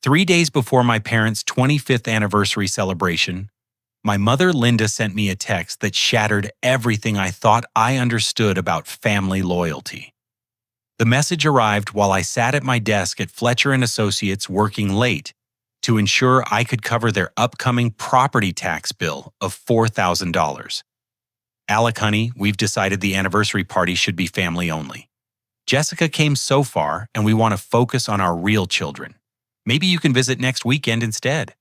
3 days before my parents' 25th anniversary celebration, my mother Linda sent me a text that shattered everything I thought I understood about family loyalty. The message arrived while I sat at my desk at Fletcher & Associates working late to ensure I could cover their upcoming property tax bill of $4,000. Alec, honey, we've decided the anniversary party should be family only. Jessica came so far, and we want to focus on our real children. Maybe you can visit next weekend instead.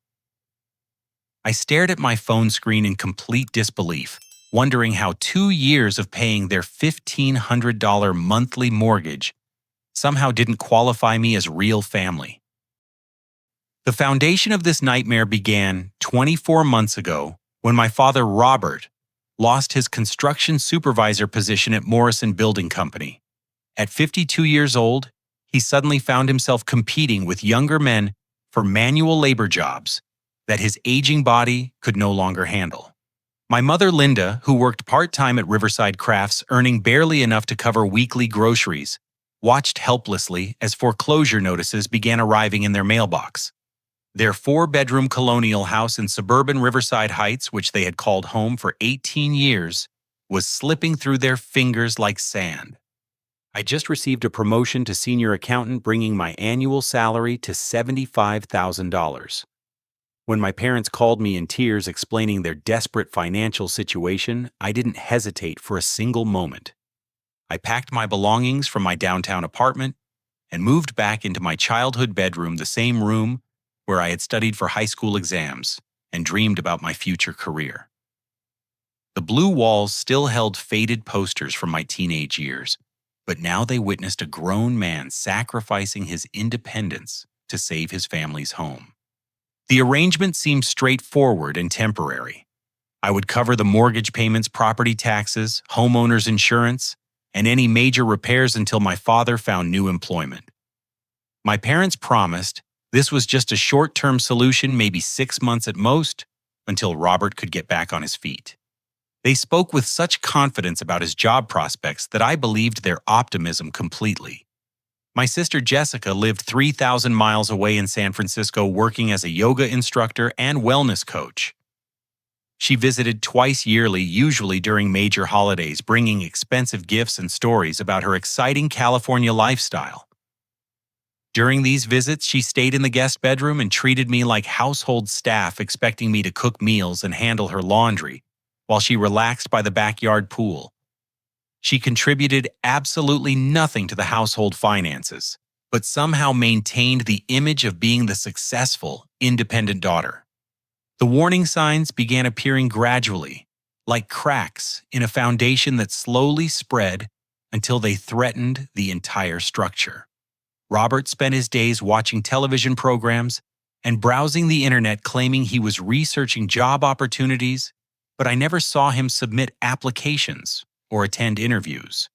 I stared at my phone screen in complete disbelief, wondering how 2 years of paying their $1,500 monthly mortgage somehow didn't qualify me as real family. The foundation of this nightmare began 24 months ago when my father, Robert, lost his construction supervisor position at Morrison Building Company. At 52 years old, he suddenly found himself competing with younger men for manual labor jobs that his aging body could no longer handle. My mother, Linda, who worked part-time at Riverside Crafts, earning barely enough to cover weekly groceries, watched helplessly as foreclosure notices began arriving in their mailbox. Their 4-bedroom colonial house in suburban Riverside Heights, which they had called home for 18 years, was slipping through their fingers like sand. I just received a promotion to senior accountant, bringing my annual salary to $75,000. When my parents called me in tears explaining their desperate financial situation, I didn't hesitate for a single moment. I packed my belongings from my downtown apartment and moved back into my childhood bedroom, the same room where I had studied for high school exams and dreamed about my future career. The blue walls still held faded posters from my teenage years, but now they witnessed a grown man sacrificing his independence to save his family's home. The arrangement seemed straightforward and temporary. I would cover the mortgage payments, property taxes, homeowners insurance, and any major repairs until my father found new employment. My parents promised this was just a short-term solution, maybe 6 months at most, until Robert could get back on his feet. They spoke with such confidence about his job prospects that I believed their optimism completely. My sister Jessica lived 3,000 miles away in San Francisco, working as a yoga instructor and wellness coach. She visited twice yearly, usually during major holidays, bringing expensive gifts and stories about her exciting California lifestyle. During these visits, she stayed in the guest bedroom and treated me like household staff, expecting me to cook meals and handle her laundry, while she relaxed by the backyard pool. She contributed absolutely nothing to the household finances, but somehow maintained the image of being the successful, independent daughter. The warning signs began appearing gradually, like cracks in a foundation that slowly spread until they threatened the entire structure. Robert spent his days watching television programs and browsing the internet, claiming he was researching job opportunities, but I never saw him submit applications or attend interviews.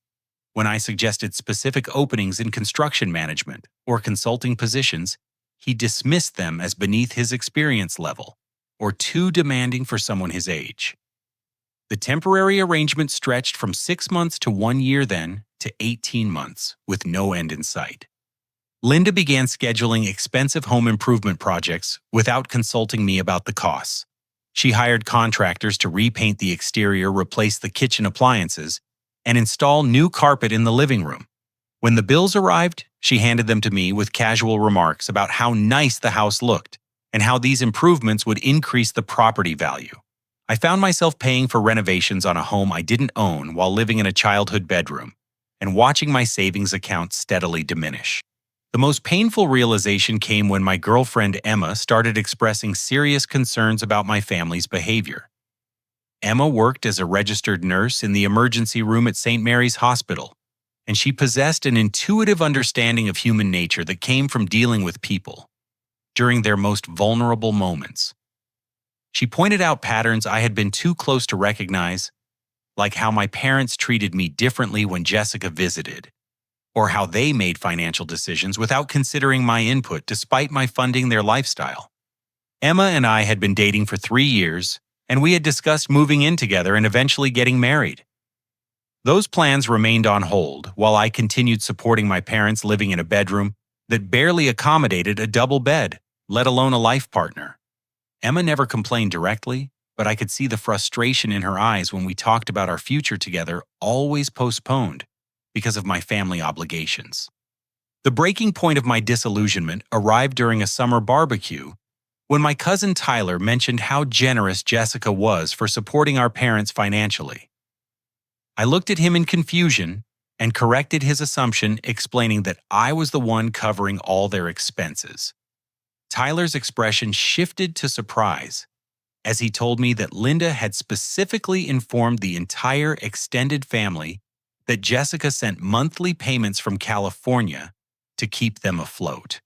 When I suggested specific openings in construction management or consulting positions, he dismissed them as beneath his experience level or too demanding for someone his age. The temporary arrangement stretched from 6 months to 1 year, then to 18 months, with no end in sight. Linda began scheduling expensive home improvement projects without consulting me about the costs. She hired contractors to repaint the exterior, replace the kitchen appliances, and install new carpet in the living room. When the bills arrived, she handed them to me with casual remarks about how nice the house looked and how these improvements would increase the property value. I found myself paying for renovations on a home I didn't own while living in a childhood bedroom and watching my savings account steadily diminish. The most painful realization came when my girlfriend Emma started expressing serious concerns about my family's behavior. Emma worked as a registered nurse in the emergency room at St. Mary's Hospital, and she possessed an intuitive understanding of human nature that came from dealing with people during their most vulnerable moments. She pointed out patterns I had been too close to recognize, like how my parents treated me differently when Jessica visited, or how they made financial decisions without considering my input despite my funding their lifestyle. Emma and I had been dating for 3 years, and we had discussed moving in together and eventually getting married. Those plans remained on hold while I continued supporting my parents, living in a bedroom that barely accommodated a double bed, let alone a life partner. Emma never complained directly, but I could see the frustration in her eyes when we talked about our future together, always postponed because of my family obligations. The breaking point of my disillusionment arrived during a summer barbecue when my cousin Tyler mentioned how generous Jessica was for supporting our parents financially. I looked at him in confusion and corrected his assumption, explaining that I was the one covering all their expenses. Tyler's expression shifted to surprise as he told me that Linda had specifically informed the entire extended family that Jessica sent monthly payments from California to keep them afloat.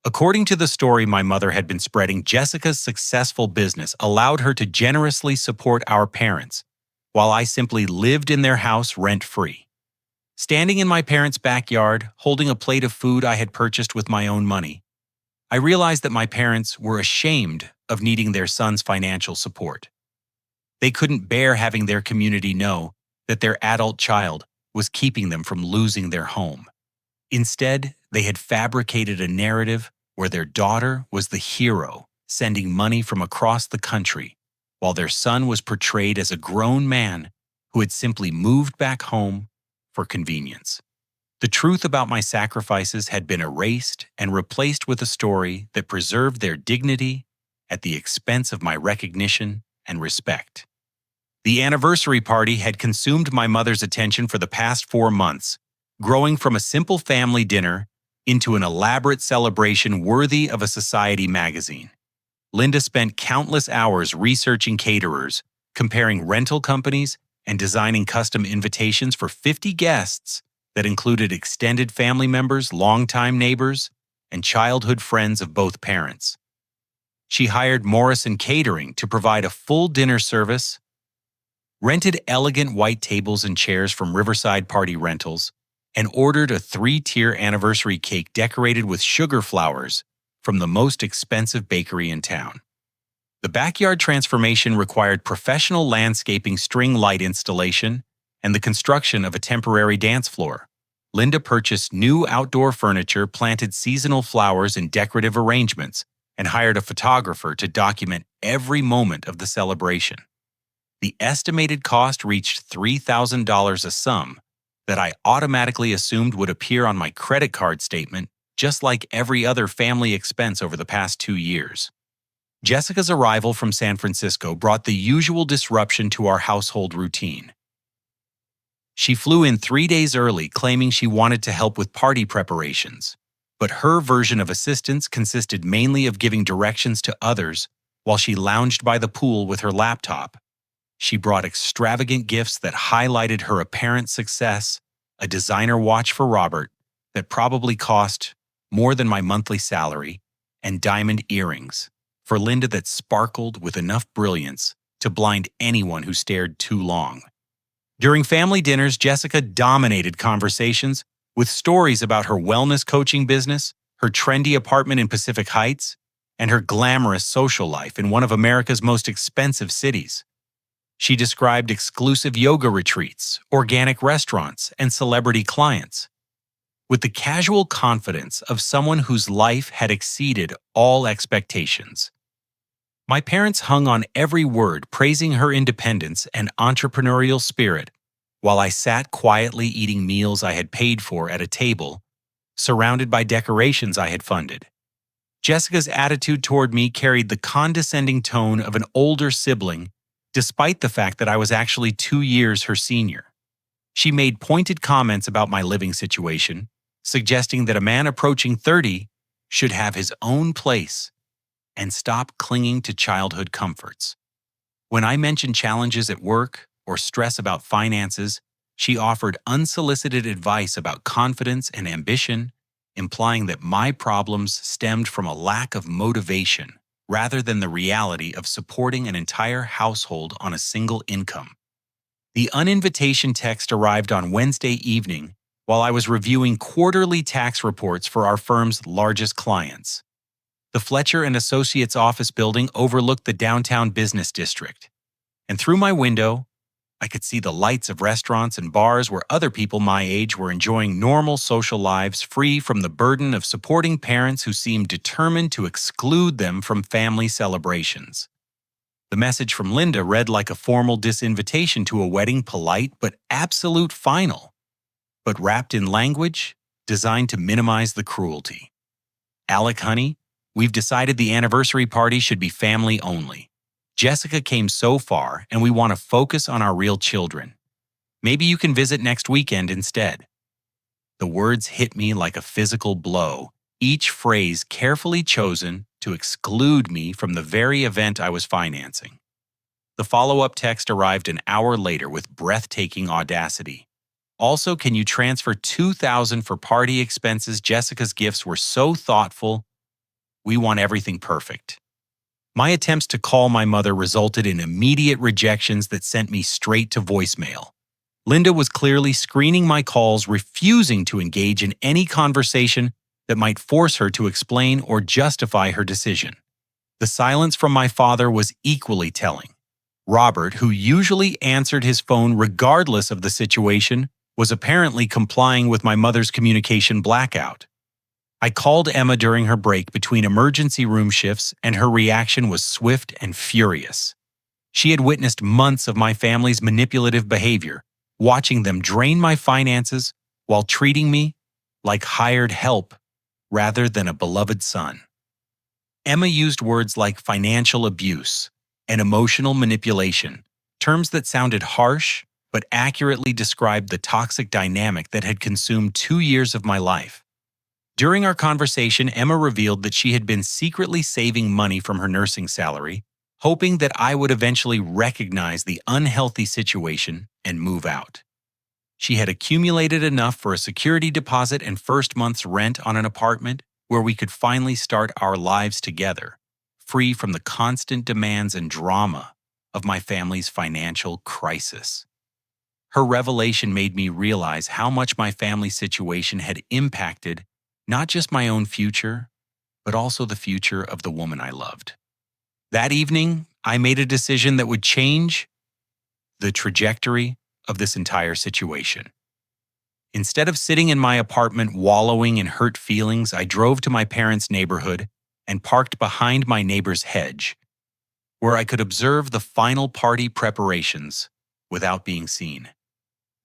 According to the story my mother had been spreading, Jessica's successful business allowed her to generously support our parents, while I simply lived in their house rent-free. Standing in my parents' backyard, holding a plate of food I had purchased with my own money, I realized that my parents were ashamed of needing their son's financial support. They couldn't bear having their community know that their adult child was keeping them from losing their home. Instead, they had fabricated a narrative where their daughter was the hero, sending money from across the country, while their son was portrayed as a grown man who had simply moved back home for convenience. The truth about my sacrifices had been erased and replaced with a story that preserved their dignity at the expense of my recognition and respect. The anniversary party had consumed my mother's attention for the past 4 months, growing from a simple family dinner into an elaborate celebration worthy of a society magazine. Linda spent countless hours researching caterers, comparing rental companies, and designing custom invitations for 50 guests that included extended family members, longtime neighbors, and childhood friends of both parents. She hired Morrison Catering to provide a full dinner service, rented elegant white tables and chairs from Riverside Party Rentals, and ordered a 3-tier anniversary cake decorated with sugar flowers from the most expensive bakery in town. The backyard transformation required professional landscaping, string light installation, and the construction of a temporary dance floor. Linda purchased new outdoor furniture, planted seasonal flowers in decorative arrangements, and hired a photographer to document every moment of the celebration. The estimated cost reached $3,000, a sum that I automatically assumed would appear on my credit card statement, just like every other family expense over the past 2 years. Jessica's arrival from San Francisco brought the usual disruption to our household routine. She flew in 3 days early, claiming she wanted to help with party preparations, but her version of assistance consisted mainly of giving directions to others while she lounged by the pool with her laptop. She brought extravagant gifts that highlighted her apparent success, a designer watch for Robert that probably cost more than my monthly salary, and diamond earrings for Linda that sparkled with enough brilliance to blind anyone who stared too long. During family dinners, Jessica dominated conversations with stories about her wellness coaching business, her trendy apartment in Pacific Heights, and her glamorous social life in one of America's most expensive cities. She described exclusive yoga retreats, organic restaurants, and celebrity clients, with the casual confidence of someone whose life had exceeded all expectations. My parents hung on every word, praising her independence and entrepreneurial spirit, while I sat quietly eating meals I had paid for at a table, surrounded by decorations I had funded. Jessica's attitude toward me carried the condescending tone of an older sibling, despite the fact that I was actually 2 years her senior. She made pointed comments about my living situation, suggesting that a man approaching 30 should have his own place and stop clinging to childhood comforts. When I mentioned challenges at work or stress about finances, she offered unsolicited advice about confidence and ambition, implying that my problems stemmed from a lack of motivation rather than the reality of supporting an entire household on a single income. The uninvitation text arrived on Wednesday evening while I was reviewing quarterly tax reports for our firm's largest clients. The Fletcher and Associates office building overlooked the downtown business district, and through my window, I could see the lights of restaurants and bars where other people my age were enjoying normal social lives free from the burden of supporting parents who seemed determined to exclude them from family celebrations. The message from Linda read like a formal disinvitation to a wedding, polite but absolute final, but wrapped in language designed to minimize the cruelty. Alec, honey, we've decided the anniversary party should be family only. Jessica came so far, and we want to focus on our real children. Maybe you can visit next weekend instead. The words hit me like a physical blow, each phrase carefully chosen to exclude me from the very event I was financing. The follow-up text arrived an hour later with breathtaking audacity. Also, can you transfer $2,000 for party expenses? Jessica's gifts were so thoughtful. We want everything perfect. My attempts to call my mother resulted in immediate rejections that sent me straight to voicemail. Linda was clearly screening my calls, refusing to engage in any conversation that might force her to explain or justify her decision. The silence from my father was equally telling. Robert, who usually answered his phone regardless of the situation, was apparently complying with my mother's communication blackout. I called Emma during her break between emergency room shifts, and her reaction was swift and furious. She had witnessed months of my family's manipulative behavior, watching them drain my finances while treating me like hired help rather than a beloved son. Emma used words like financial abuse and emotional manipulation, terms that sounded harsh but accurately described the toxic dynamic that had consumed 2 years of my life. During our conversation, Emma revealed that she had been secretly saving money from her nursing salary, hoping that I would eventually recognize the unhealthy situation and move out. She had accumulated enough for a security deposit and first month's rent on an apartment where we could finally start our lives together, free from the constant demands and drama of my family's financial crisis. Her revelation made me realize how much my family situation had impacted not just my own future, but also the future of the woman I loved. That evening, I made a decision that would change the trajectory of this entire situation. Instead of sitting in my apartment wallowing in hurt feelings, I drove to my parents' neighborhood and parked behind my neighbor's hedge, where I could observe the final party preparations without being seen.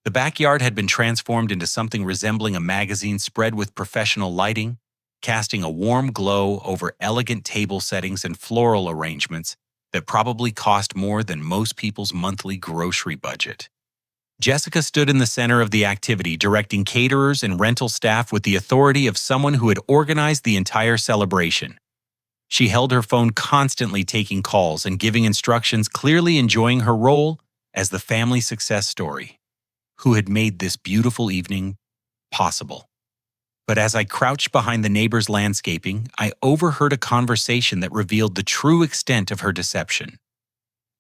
The backyard had been transformed into something resembling a magazine spread with professional lighting, casting a warm glow over elegant table settings and floral arrangements that probably cost more than most people's monthly grocery budget. Jessica stood in the center of the activity, directing caterers and rental staff with the authority of someone who had organized the entire celebration. She held her phone, constantly taking calls and giving instructions, clearly enjoying her role as the family success story who had made this beautiful evening possible. But as I crouched behind the neighbor's landscaping, I overheard a conversation that revealed the true extent of her deception.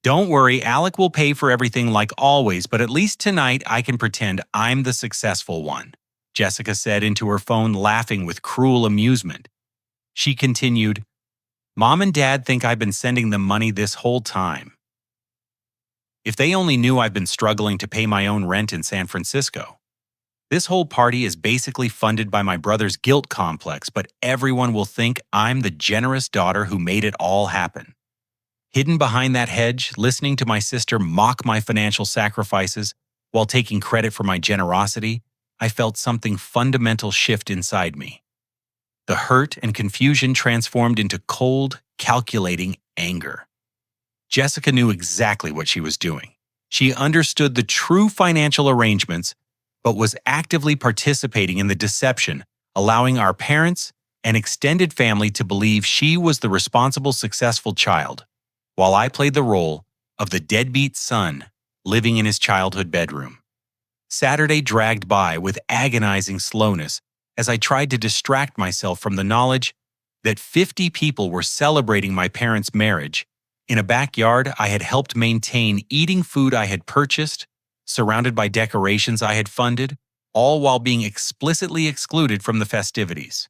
"Don't worry, Alec will pay for everything like always, but at least tonight I can pretend I'm the successful one," Jessica said into her phone, laughing with cruel amusement. She continued, "Mom and Dad think I've been sending them money this whole time. If they only knew I've been struggling to pay my own rent in San Francisco. This whole party is basically funded by my brother's guilt complex, but everyone will think I'm the generous daughter who made it all happen." Hidden behind that hedge, listening to my sister mock my financial sacrifices while taking credit for my generosity, I felt something fundamental shift inside me. The hurt and confusion transformed into cold, calculating anger. Jessica knew exactly what she was doing. She understood the true financial arrangements, but was actively participating in the deception, allowing our parents and extended family to believe she was the responsible, successful child, while I played the role of the deadbeat son living in his childhood bedroom. Saturday dragged by with agonizing slowness as I tried to distract myself from the knowledge that 50 people were celebrating my parents' marriage in a backyard I had helped maintain, eating food I had purchased, surrounded by decorations I had funded, all while being explicitly excluded from the festivities.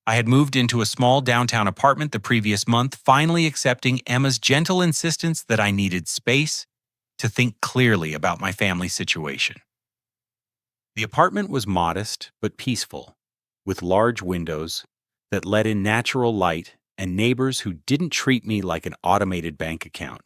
I had moved into a small downtown apartment the previous month, finally accepting Emma's gentle insistence that I needed space, to think clearly about my family situation. The apartment was modest but peaceful, with large windows that let in natural light and neighbors who didn't treat me like an automated bank account.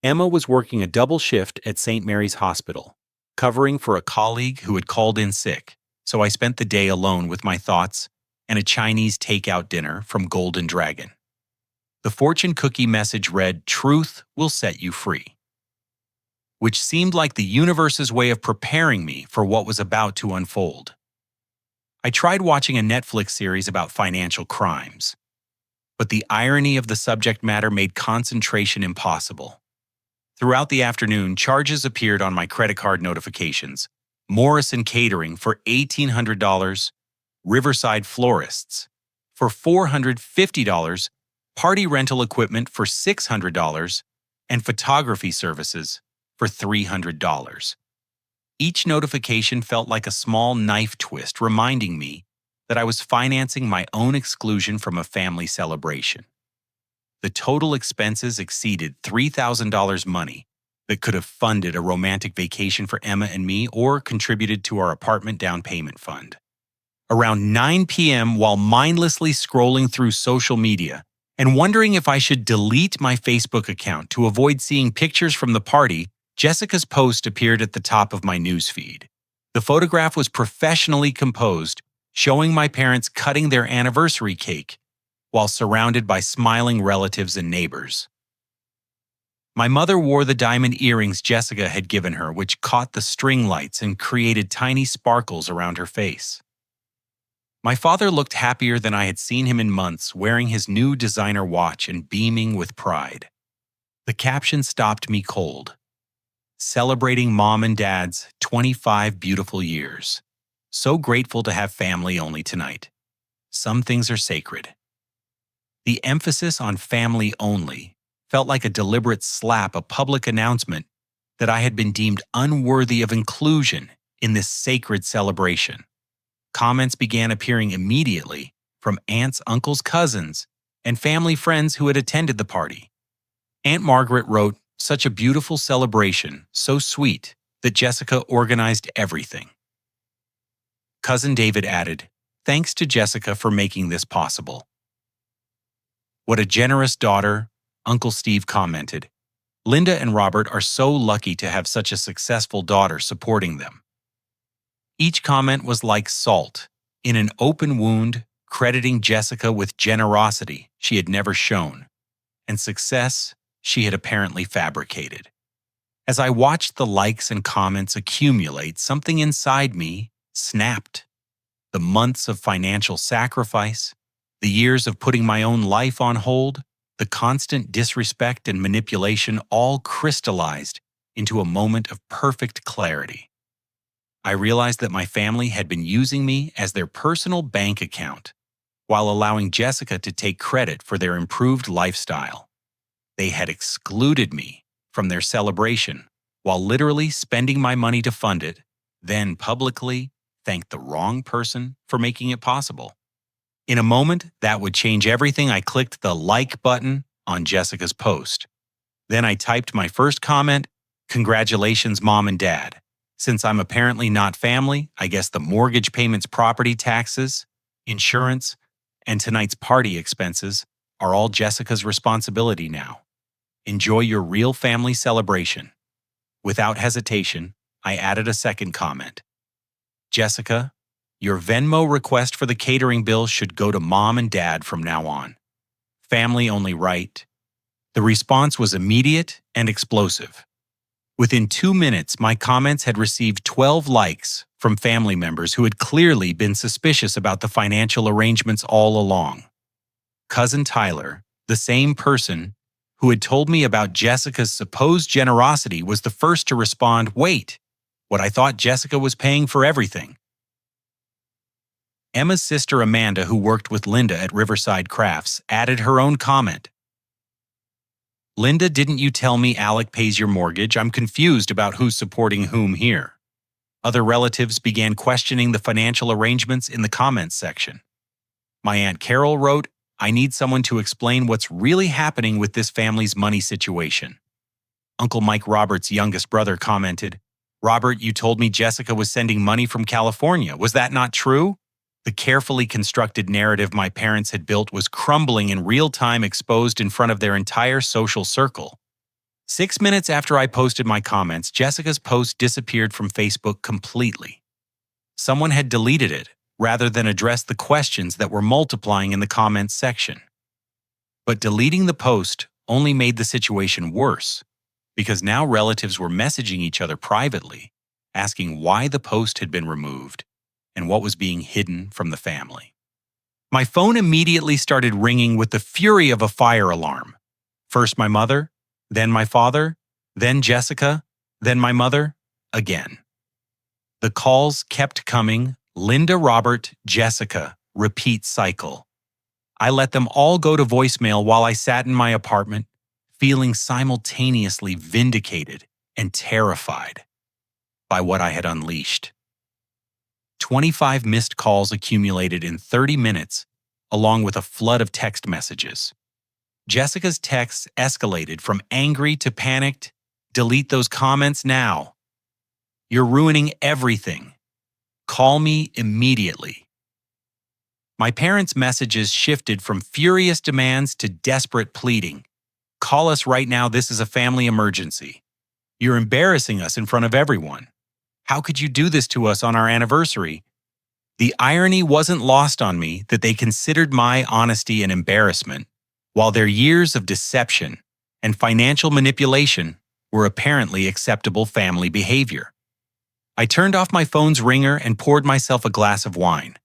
Emma was working a double shift at St. Mary's Hospital, covering for a colleague who had called in sick, so I spent the day alone with my thoughts and a Chinese takeout dinner from Golden Dragon. The fortune cookie message read, "Truth will set you free," which seemed like the universe's way of preparing me for what was about to unfold. I tried watching a Netflix series about financial crimes, but the irony of the subject matter made concentration impossible. Throughout the afternoon, charges appeared on my credit card notifications. Morrison Catering for $1,800, Riverside Florists for $450, party rental equipment for $600, and photography services for $300. Each notification felt like a small knife twist, reminding me that I was financing my own exclusion from a family celebration. The total expenses exceeded $3,000 money that could have funded a romantic vacation for Emma and me or contributed to our apartment down payment fund. Around 9 p.m., while mindlessly scrolling through social media and wondering if I should delete my Facebook account to avoid seeing pictures from the party, Jessica's post appeared at the top of my newsfeed. The photograph was professionally composed, showing my parents cutting their anniversary cake while surrounded by smiling relatives and neighbors. My mother wore the diamond earrings Jessica had given her, which caught the string lights and created tiny sparkles around her face. My father looked happier than I had seen him in months, wearing his new designer watch and beaming with pride. The caption stopped me cold. Celebrating Mom and Dad's 25 beautiful years. So grateful to have family only tonight. Some things are sacred. The emphasis on family only felt like a deliberate slap, a public announcement that I had been deemed unworthy of inclusion in this sacred celebration. Comments began appearing immediately from aunts, uncles, cousins, and family friends who had attended the party. Aunt Margaret wrote, "Such a beautiful celebration, so sweet that Jessica organized everything." Cousin David added, "Thanks to Jessica for making this possible." "What a generous daughter," Uncle Steve commented. "Linda and Robert are so lucky to have such a successful daughter supporting them." Each comment was like salt in an open wound, crediting Jessica with generosity she had never shown and success she had apparently fabricated. As I watched the likes and comments accumulate, something inside me snapped. The months of financial sacrifice, the years of putting my own life on hold, the constant disrespect and manipulation all crystallized into a moment of perfect clarity. I realized that my family had been using me as their personal bank account while allowing Jessica to take credit for their improved lifestyle. They had excluded me from their celebration while literally spending my money to fund it, then publicly thanked the wrong person for making it possible. In a moment that would change everything, I clicked the like button on Jessica's post. Then I typed my first comment, "Congratulations, Mom and Dad. Since I'm apparently not family, I guess the mortgage payments, property taxes, insurance, and tonight's party expenses are all Jessica's responsibility now. Enjoy your real family celebration." Without hesitation, I added a second comment. "Jessica, your Venmo request for the catering bill should go to Mom and Dad from now on. Family only, right?" The response was immediate and explosive. Within 2 minutes, my comments had received 12 likes from family members who had clearly been suspicious about the financial arrangements all along. Cousin Tyler, the same person who had told me about Jessica's supposed generosity, was the first to respond, "Wait, what, I thought Jessica was paying for everything." Emma's sister Amanda, who worked with Linda at Riverside Crafts, added her own comment. "Linda, didn't you tell me Alec pays your mortgage? I'm confused about who's supporting whom here." Other relatives began questioning the financial arrangements in the comments section. My Aunt Carol wrote, "I need someone to explain what's really happening with this family's money situation." Uncle Mike Robert's youngest brother commented, "Robert, you told me Jessica was sending money from California. Was that not true?" The carefully constructed narrative my parents had built was crumbling in real time, exposed in front of their entire social circle. 6 minutes after I posted my comments, Jessica's post disappeared from Facebook completely. Someone had deleted it, rather than address the questions that were multiplying in the comments section. But deleting the post only made the situation worse, because now relatives were messaging each other privately, asking why the post had been removed and what was being hidden from the family. My phone immediately started ringing with the fury of a fire alarm. First my mother, then my father, then Jessica, then my mother, again. The calls kept coming: Linda, Robert, Jessica, repeat cycle. I let them all go to voicemail while I sat in my apartment, feeling simultaneously vindicated and terrified by what I had unleashed. 25 missed calls accumulated in 30 minutes, along with a flood of text messages. Jessica's texts escalated from angry to panicked. "Delete those comments now. You're ruining everything. Call me immediately." My parents' messages shifted from furious demands to desperate pleading. "Call us right now. This is a family emergency. You're embarrassing us in front of everyone. How could you do this to us on our anniversary?" The irony wasn't lost on me that they considered my honesty an embarrassment, while their years of deception and financial manipulation were apparently acceptable family behavior. I turned off my phone's ringer and poured myself a glass of wine,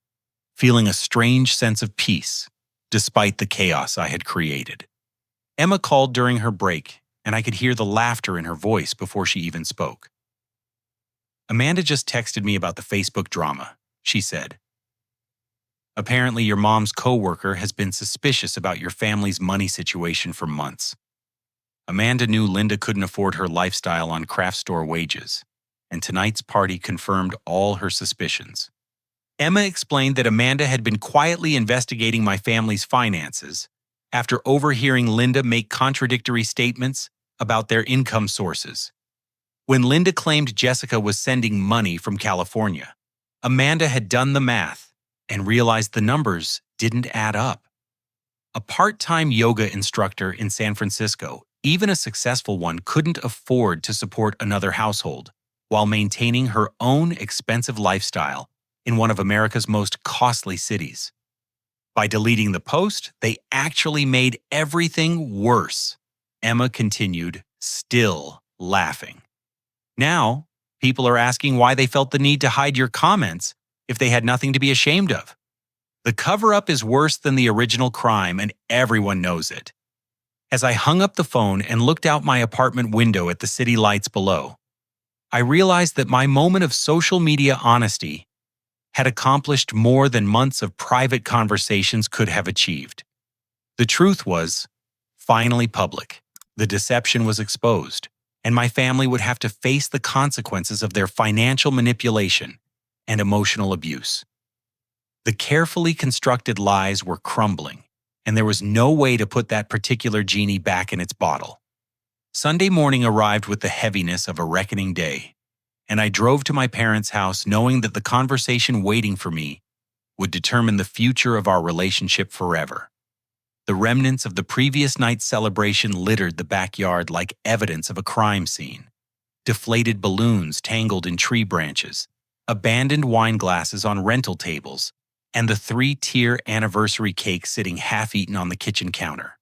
feeling a strange sense of peace, despite the chaos I had created. Emma called during her break, and I could hear the laughter in her voice before she even spoke. "Amanda just texted me about the Facebook drama," she said. "Apparently your mom's coworker has been suspicious about your family's money situation for months. Amanda knew Linda couldn't afford her lifestyle on craft store wages, and tonight's party confirmed all her suspicions." Emma explained that Amanda had been quietly investigating my family's finances after overhearing Linda make contradictory statements about their income sources. When Linda claimed Jessica was sending money from California, Amanda had done the math and realized the numbers didn't add up. A part-time yoga instructor in San Francisco, even a successful one, couldn't afford to support another household while maintaining her own expensive lifestyle in one of America's most costly cities. By deleting the post, they actually made everything worse. Emma continued, still laughing. "Now, people are asking why they felt the need to hide your comments if they had nothing to be ashamed of. The cover-up is worse than the original crime, and everyone knows it." As I hung up the phone and looked out my apartment window at the city lights below, I realized that my moment of social media honesty had accomplished more than months of private conversations could have achieved. The truth was finally public. The deception was exposed, and my family would have to face the consequences of their financial manipulation and emotional abuse. The carefully constructed lies were crumbling, and there was no way to put that particular genie back in its bottle. Sunday morning arrived with the heaviness of a reckoning day, and I drove to my parents' house knowing that the conversation waiting for me would determine the future of our relationship forever. The remnants of the previous night's celebration littered the backyard like evidence of a crime scene. Deflated balloons tangled in tree branches, abandoned wine glasses on rental tables, and the 3-tier anniversary cake sitting half-eaten on the kitchen counter.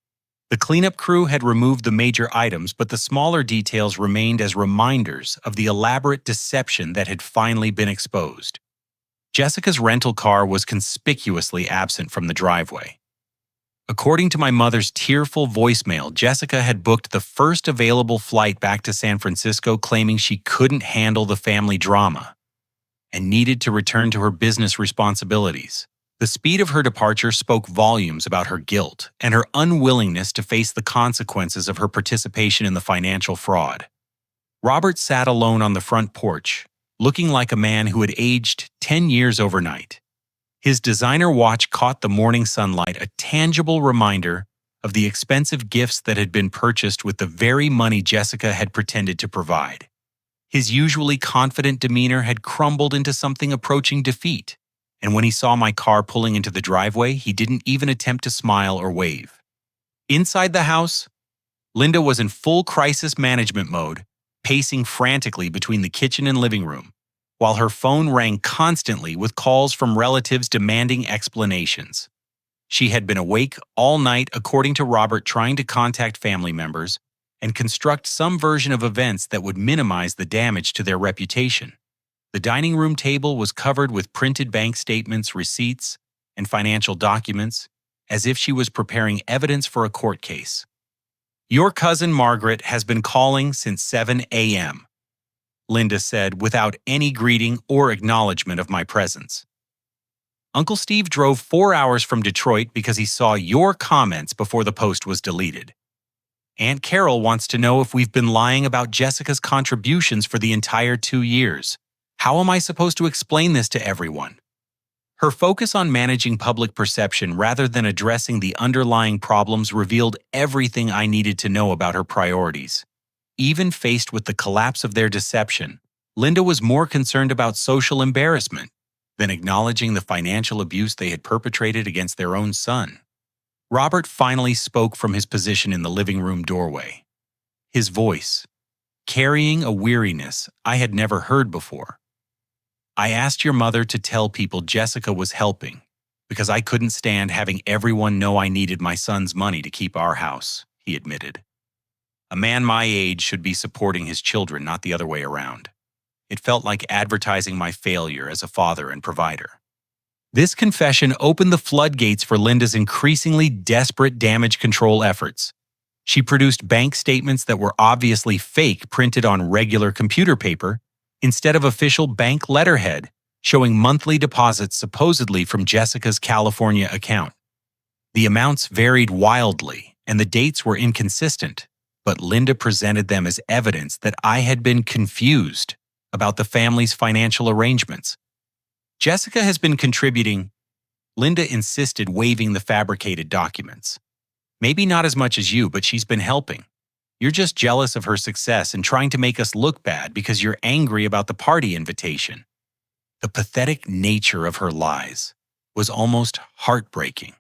The cleanup crew had removed the major items, but the smaller details remained as reminders of the elaborate deception that had finally been exposed. Jessica's rental car was conspicuously absent from the driveway. According to my mother's tearful voicemail, Jessica had booked the first available flight back to San Francisco, claiming she couldn't handle the family drama and needed to return to her business responsibilities. The speed of her departure spoke volumes about her guilt and her unwillingness to face the consequences of her participation in the financial fraud. Robert sat alone on the front porch, looking like a man who had aged 10 years overnight. His designer watch caught the morning sunlight, a tangible reminder of the expensive gifts that had been purchased with the very money Jessica had pretended to provide. His usually confident demeanor had crumbled into something approaching defeat, and when he saw my car pulling into the driveway, he didn't even attempt to smile or wave. Inside the house, Linda was in full crisis management mode, pacing frantically between the kitchen and living room, while her phone rang constantly with calls from relatives demanding explanations. She had been awake all night, according to Robert, trying to contact family members and construct some version of events that would minimize the damage to their reputation. The dining room table was covered with printed bank statements, receipts, and financial documents, as if she was preparing evidence for a court case. "Your cousin Margaret has been calling since 7 a.m., Linda said without any greeting or acknowledgement of my presence. "Uncle Steve drove 4 hours from Detroit because he saw your comments before the post was deleted. Aunt Carol wants to know if we've been lying about Jessica's contributions for the entire 2 years. How am I supposed to explain this to everyone?" Her focus on managing public perception rather than addressing the underlying problems revealed everything I needed to know about her priorities. Even faced with the collapse of their deception, Linda was more concerned about social embarrassment than acknowledging the financial abuse they had perpetrated against their own son. Robert finally spoke from his position in the living room doorway. His voice, carrying a weariness I had never heard before. "I asked your mother to tell people Jessica was helping because I couldn't stand having everyone know I needed my son's money to keep our house," he admitted. "A man my age should be supporting his children, not the other way around." It felt like advertising my failure as a father and provider. This confession opened the floodgates for Linda's increasingly desperate damage control efforts. She produced bank statements that were obviously fake, printed on regular computer paper, instead of official bank letterhead, showing monthly deposits supposedly from Jessica's California account. The amounts varied wildly, and the dates were inconsistent, but Linda presented them as evidence that I had been confused about the family's financial arrangements. "Jessica has been contributing," Linda insisted, waving the fabricated documents. "Maybe not as much as you, but she's been helping. You're just jealous of her success and trying to make us look bad because you're angry about the party invitation." The pathetic nature of her lies was almost heartbreaking.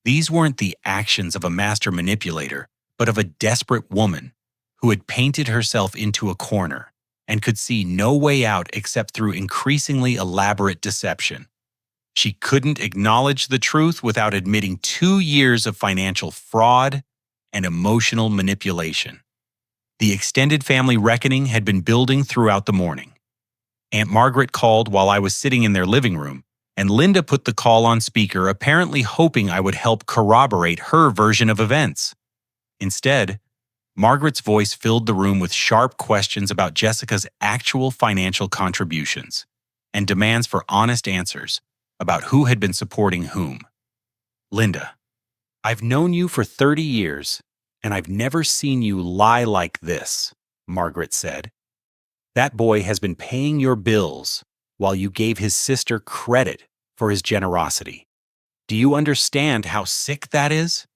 These weren't the actions of a master manipulator, but of a desperate woman who had painted herself into a corner and could see no way out except through increasingly elaborate deception. She couldn't acknowledge the truth without admitting 2 years of financial fraud and emotional manipulation. The extended family reckoning had been building throughout the morning. Aunt Margaret called while I was sitting in their living room, and Linda put the call on speaker, apparently hoping I would help corroborate her version of events. Instead, Margaret's voice filled the room with sharp questions about Jessica's actual financial contributions and demands for honest answers about who had been supporting whom. "Linda, I've known you for 30 years, and I've never seen you lie like this," Margaret said. "That boy has been paying your bills while you gave his sister credit for his generosity. Do you understand how sick that is?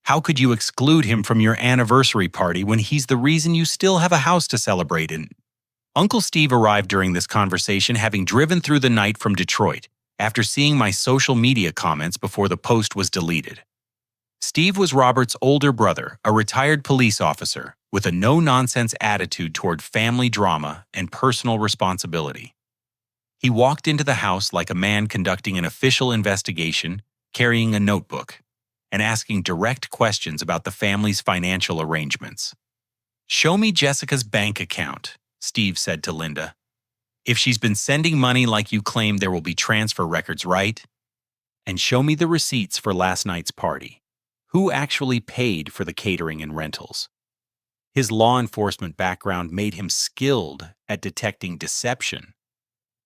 How could you exclude him from your anniversary party when he's the reason you still have a house to celebrate in?" Uncle Steve arrived during this conversation, having driven through the night from Detroit after seeing my social media comments before the post was deleted. Steve was Robert's older brother, a retired police officer with a no-nonsense attitude toward family drama and personal responsibility. He walked into the house like a man conducting an official investigation, carrying a notebook and asking direct questions about the family's financial arrangements. "Show me Jessica's bank account," Steve said to Linda. "If she's been sending money like you claim, there will be transfer records, right? And show me the receipts for last night's party. Who actually paid for the catering and rentals?" His law enforcement background made him skilled at detecting deception,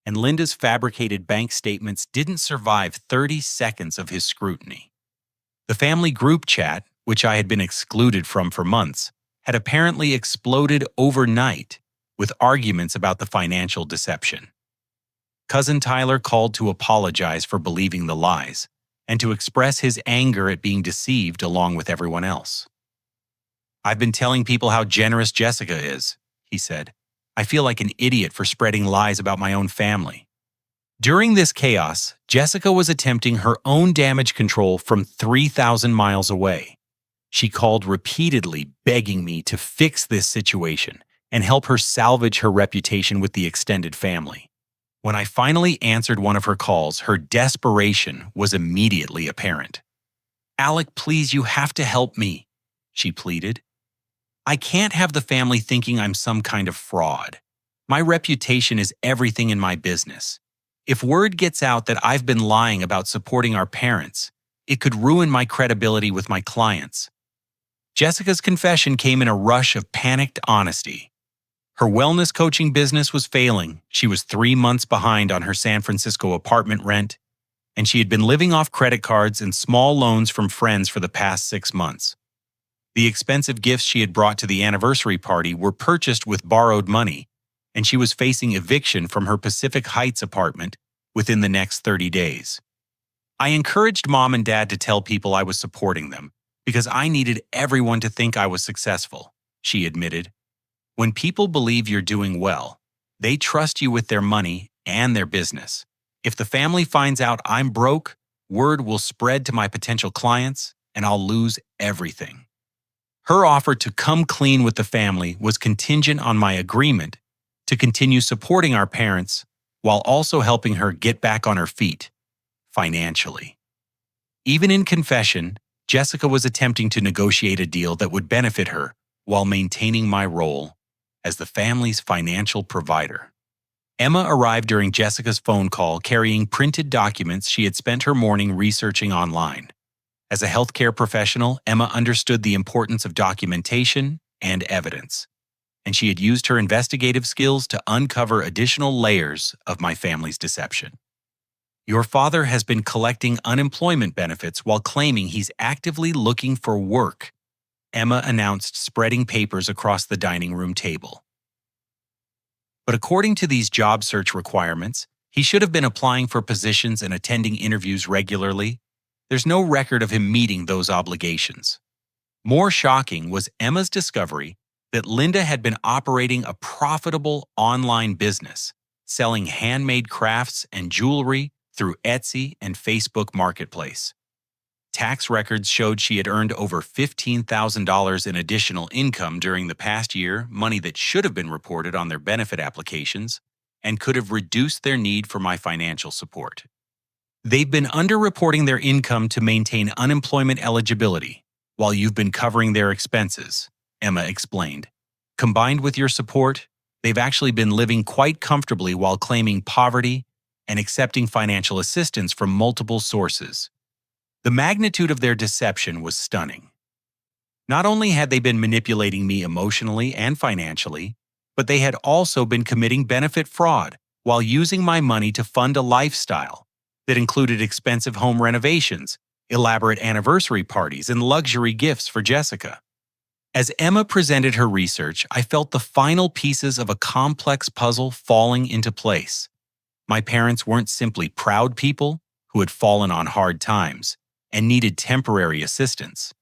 and Linda's fabricated bank statements didn't survive 30 seconds of his scrutiny. The family group chat, which I had been excluded from for months, had apparently exploded overnight with arguments about the financial deception. Cousin Tyler called to apologize for believing the lies, and to express his anger at being deceived along with everyone else. "I've been telling people how generous Jessica is," he said. "I feel like an idiot for spreading lies about my own family." During this chaos, Jessica was attempting her own damage control from 3,000 miles away. She called repeatedly, begging me to fix this situation and help her salvage her reputation with the extended family. When I finally answered one of her calls, her desperation was immediately apparent. "Alec, please, you have to help me," she pleaded. "I can't have the family thinking I'm some kind of fraud. My reputation is everything in my business. If word gets out that I've been lying about supporting our parents, it could ruin my credibility with my clients." Jessica's confession came in a rush of panicked honesty. Her wellness coaching business was failing. She was 3 months behind on her San Francisco apartment rent, and she had been living off credit cards and small loans from friends for the past 6 months. The expensive gifts she had brought to the anniversary party were purchased with borrowed money, and she was facing eviction from her Pacific Heights apartment within the next 30 days. I encouraged Mom and Dad to tell people I was supporting them because I needed everyone to think I was successful, she admitted. "When people believe you're doing well, they trust you with their money and their business. If the family finds out I'm broke, word will spread to my potential clients and I'll lose everything." Her offer to come clean with the family was contingent on my agreement to continue supporting our parents while also helping her get back on her feet financially. Even in confession, Jessica was attempting to negotiate a deal that would benefit her while maintaining my role as the family's financial provider. Emma arrived during Jessica's phone call carrying printed documents she had spent her morning researching online. As a healthcare professional, Emma understood the importance of documentation and evidence, and she had used her investigative skills to uncover additional layers of my family's deception. "Your father has been collecting unemployment benefits while claiming he's actively looking for work," Emma announced, spreading papers across the dining room table. "But according to these job search requirements, he should have been applying for positions and attending interviews regularly. There's no record of him meeting those obligations." More shocking was Emma's discovery that Linda had been operating a profitable online business, selling handmade crafts and jewelry through Etsy and Facebook Marketplace. Tax records showed she had earned over $15,000 in additional income during the past year, money that should have been reported on their benefit applications and could have reduced their need for my financial support. "They've been underreporting their income to maintain unemployment eligibility, while you've been covering their expenses," Emma explained. "Combined with your support, they've actually been living quite comfortably while claiming poverty and accepting financial assistance from multiple sources." The magnitude of their deception was stunning. Not only had they been manipulating me emotionally and financially, but they had also been committing benefit fraud while using my money to fund a lifestyle that included expensive home renovations, elaborate anniversary parties, and luxury gifts for Jessica. As Emma presented her research, I felt the final pieces of a complex puzzle falling into place. My parents weren't simply proud people who had fallen on hard times and needed temporary assistance.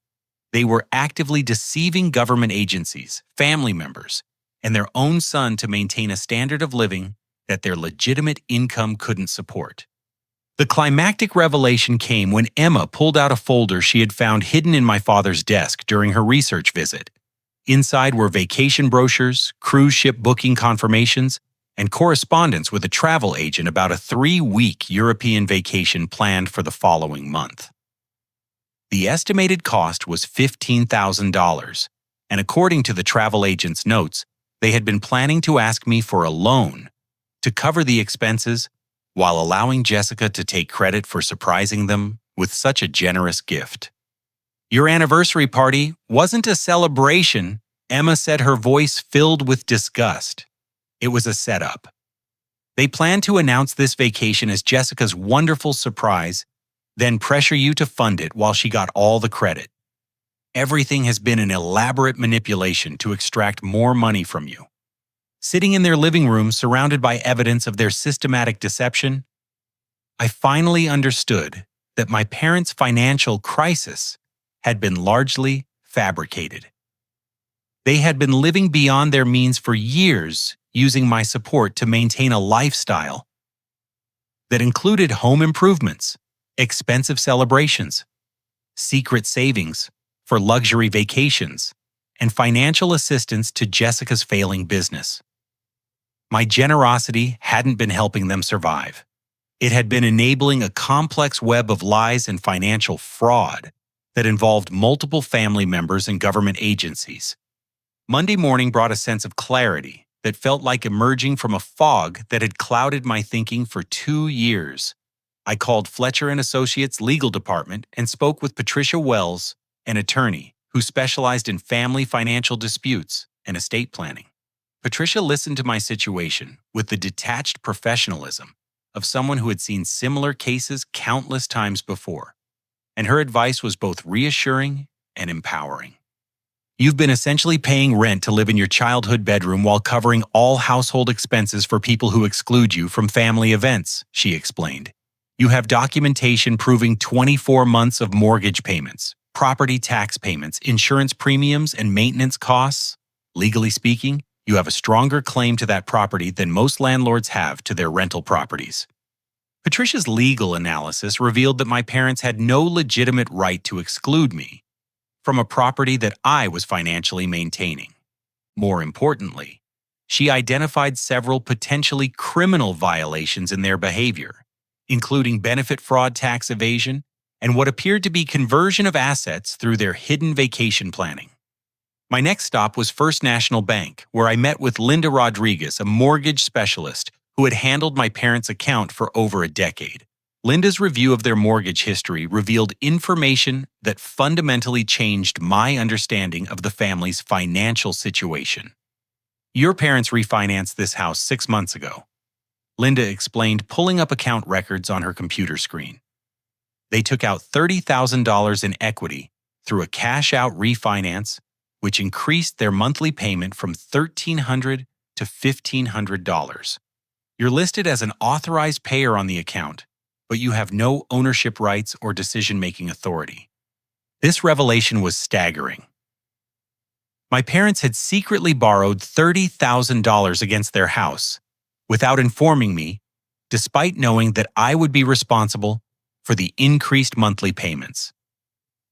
They were actively deceiving government agencies, family members, and their own son to maintain a standard of living that their legitimate income couldn't support. The climactic revelation came when Emma pulled out a folder she had found hidden in my father's desk during her research visit. Inside were vacation brochures, cruise ship booking confirmations, and correspondence with a travel agent about a 3-week European vacation planned for the following month. The estimated cost was $15,000, and according to the travel agent's notes, they had been planning to ask me for a loan to cover the expenses while allowing Jessica to take credit for surprising them with such a generous gift. "Your anniversary party wasn't a celebration," Emma said, her voice filled with disgust. "It was a setup. They planned to announce this vacation as Jessica's wonderful surprise, then pressure you to fund it while she got all the credit. Everything has been an elaborate manipulation to extract more money from you." Sitting in their living room surrounded by evidence of their systematic deception, I finally understood that my parents' financial crisis had been largely fabricated. They had been living beyond their means for years, using my support to maintain a lifestyle that included home improvements, expensive celebrations, secret savings for luxury vacations, and financial assistance to Jessica's failing business. My generosity hadn't been helping them survive. It had been enabling a complex web of lies and financial fraud that involved multiple family members and government agencies. Monday morning brought a sense of clarity that felt like emerging from a fog that had clouded my thinking for 2 years. I called Fletcher & Associates' legal department and spoke with Patricia Wells, an attorney who specialized in family financial disputes and estate planning. Patricia listened to my situation with the detached professionalism of someone who had seen similar cases countless times before, and her advice was both reassuring and empowering. You've been essentially paying rent to live in your childhood bedroom while covering all household expenses for people who exclude you from family events, she explained. You have documentation proving 24 months of mortgage payments, property tax payments, insurance premiums, and maintenance costs. Legally speaking, you have a stronger claim to that property than most landlords have to their rental properties. Patricia's legal analysis revealed that my parents had no legitimate right to exclude me from a property that I was financially maintaining. More importantly, she identified several potentially criminal violations in their behavior, including benefit fraud, tax evasion, and what appeared to be conversion of assets through their hidden vacation planning. My next stop was First National Bank, where I met with Linda Rodriguez, a mortgage specialist who had handled my parents' account for over a decade. Linda's review of their mortgage history revealed information that fundamentally changed my understanding of the family's financial situation. Your parents refinanced this house 6 months ago, Linda explained, pulling up account records on her computer screen. They took out $30,000 in equity through a cash-out refinance, which increased their monthly payment from $1,300 to $1,500. You're listed as an authorized payer on the account, but you have no ownership rights or decision-making authority. This revelation was staggering. My parents had secretly borrowed $30,000 against their house without informing me, despite knowing that I would be responsible for the increased monthly payments.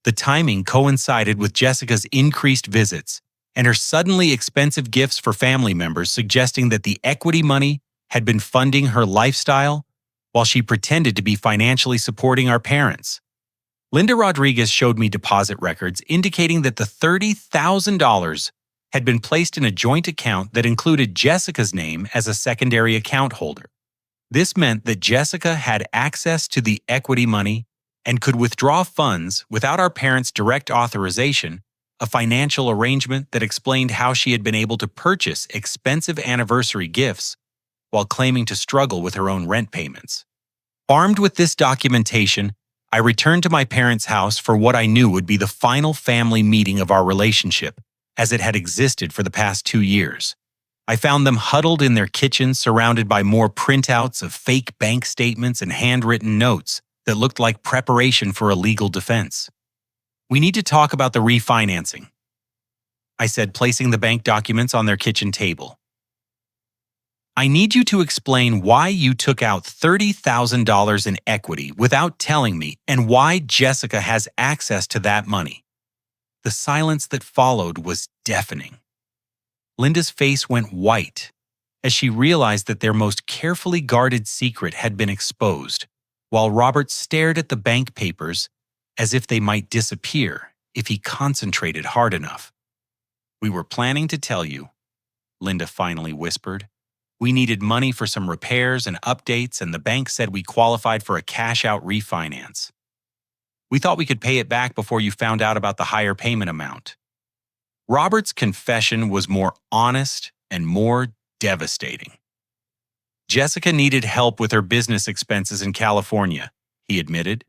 The timing coincided with Jessica's increased visits and her suddenly expensive gifts for family members, suggesting that the equity money had been funding her lifestyle while she pretended to be financially supporting our parents. Linda Rodriguez showed me deposit records indicating that the $30,000 had been placed in a joint account that included Jessica's name as a secondary account holder. This meant that Jessica had access to the equity money and could withdraw funds without our parents' direct authorization, a financial arrangement that explained how she had been able to purchase expensive anniversary gifts while claiming to struggle with her own rent payments. Armed with this documentation, I returned to my parents' house for what I knew would be the final family meeting of our relationship, as it had existed for the past 2 years. I found them huddled in their kitchen, surrounded by more printouts of fake bank statements and handwritten notes that looked like preparation for a legal defense. "We need to talk about the refinancing," I said, placing the bank documents on their kitchen table. "I need you to explain why you took out $30,000 in equity without telling me and why Jessica has access to that money." The silence that followed was deafening. Linda's face went white as she realized that their most carefully guarded secret had been exposed, while Robert stared at the bank papers as if they might disappear if he concentrated hard enough. "We were planning to tell you," Linda finally whispered. "We needed money for some repairs and updates, and the bank said we qualified for a cash-out refinance. We thought we could pay it back before you found out about the higher payment amount." Robert's confession was more honest and more devastating. "Jessica needed help with her business expenses in California," he admitted.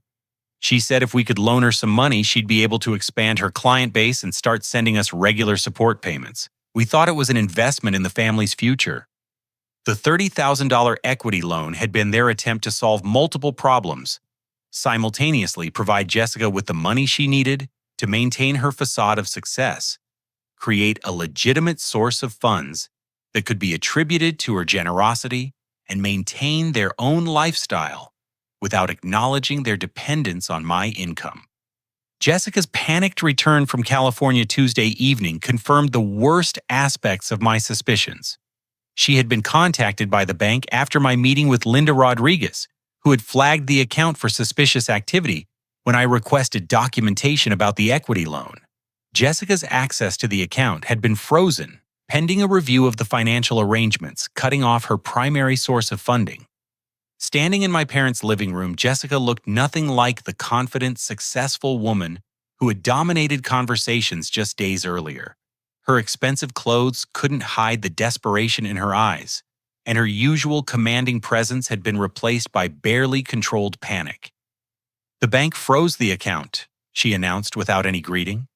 "She said if we could loan her some money, she'd be able to expand her client base and start sending us regular support payments. We thought it was an investment in the family's future." The $30,000 equity loan had been their attempt to solve multiple problems, simultaneously provide Jessica with the money she needed to maintain her facade of success, create a legitimate source of funds that could be attributed to her generosity, and maintain their own lifestyle without acknowledging their dependence on my income. Jessica's panicked return from California Tuesday evening confirmed the worst aspects of my suspicions. She had been contacted by the bank after my meeting with Linda Rodriguez, who had flagged the account for suspicious activity when I requested documentation about the equity loan. Jessica's access to the account had been frozen, pending a review of the financial arrangements, cutting off her primary source of funding. Standing in my parents' living room, Jessica looked nothing like the confident, successful woman who had dominated conversations just days earlier. Her expensive clothes couldn't hide the desperation in her eyes, and her usual commanding presence had been replaced by barely controlled panic. "The bank froze the account," she announced without any greeting.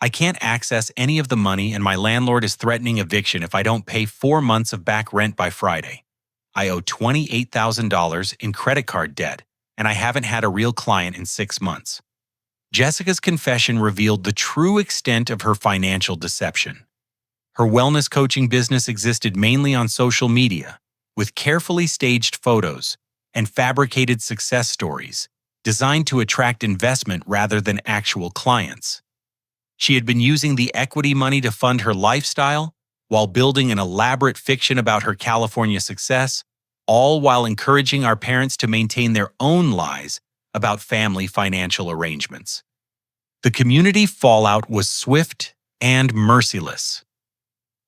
"I can't access any of the money, and my landlord is threatening eviction if I don't pay 4 months of back rent by Friday. I owe $28,000 in credit card debt, and I haven't had a real client in 6 months." Jessica's confession revealed the true extent of her financial deception. Her wellness coaching business existed mainly on social media, with carefully staged photos and fabricated success stories designed to attract investment rather than actual clients. She had been using the equity money to fund her lifestyle while building an elaborate fiction about her California success, all while encouraging our parents to maintain their own lies about family financial arrangements. The community fallout was swift and merciless.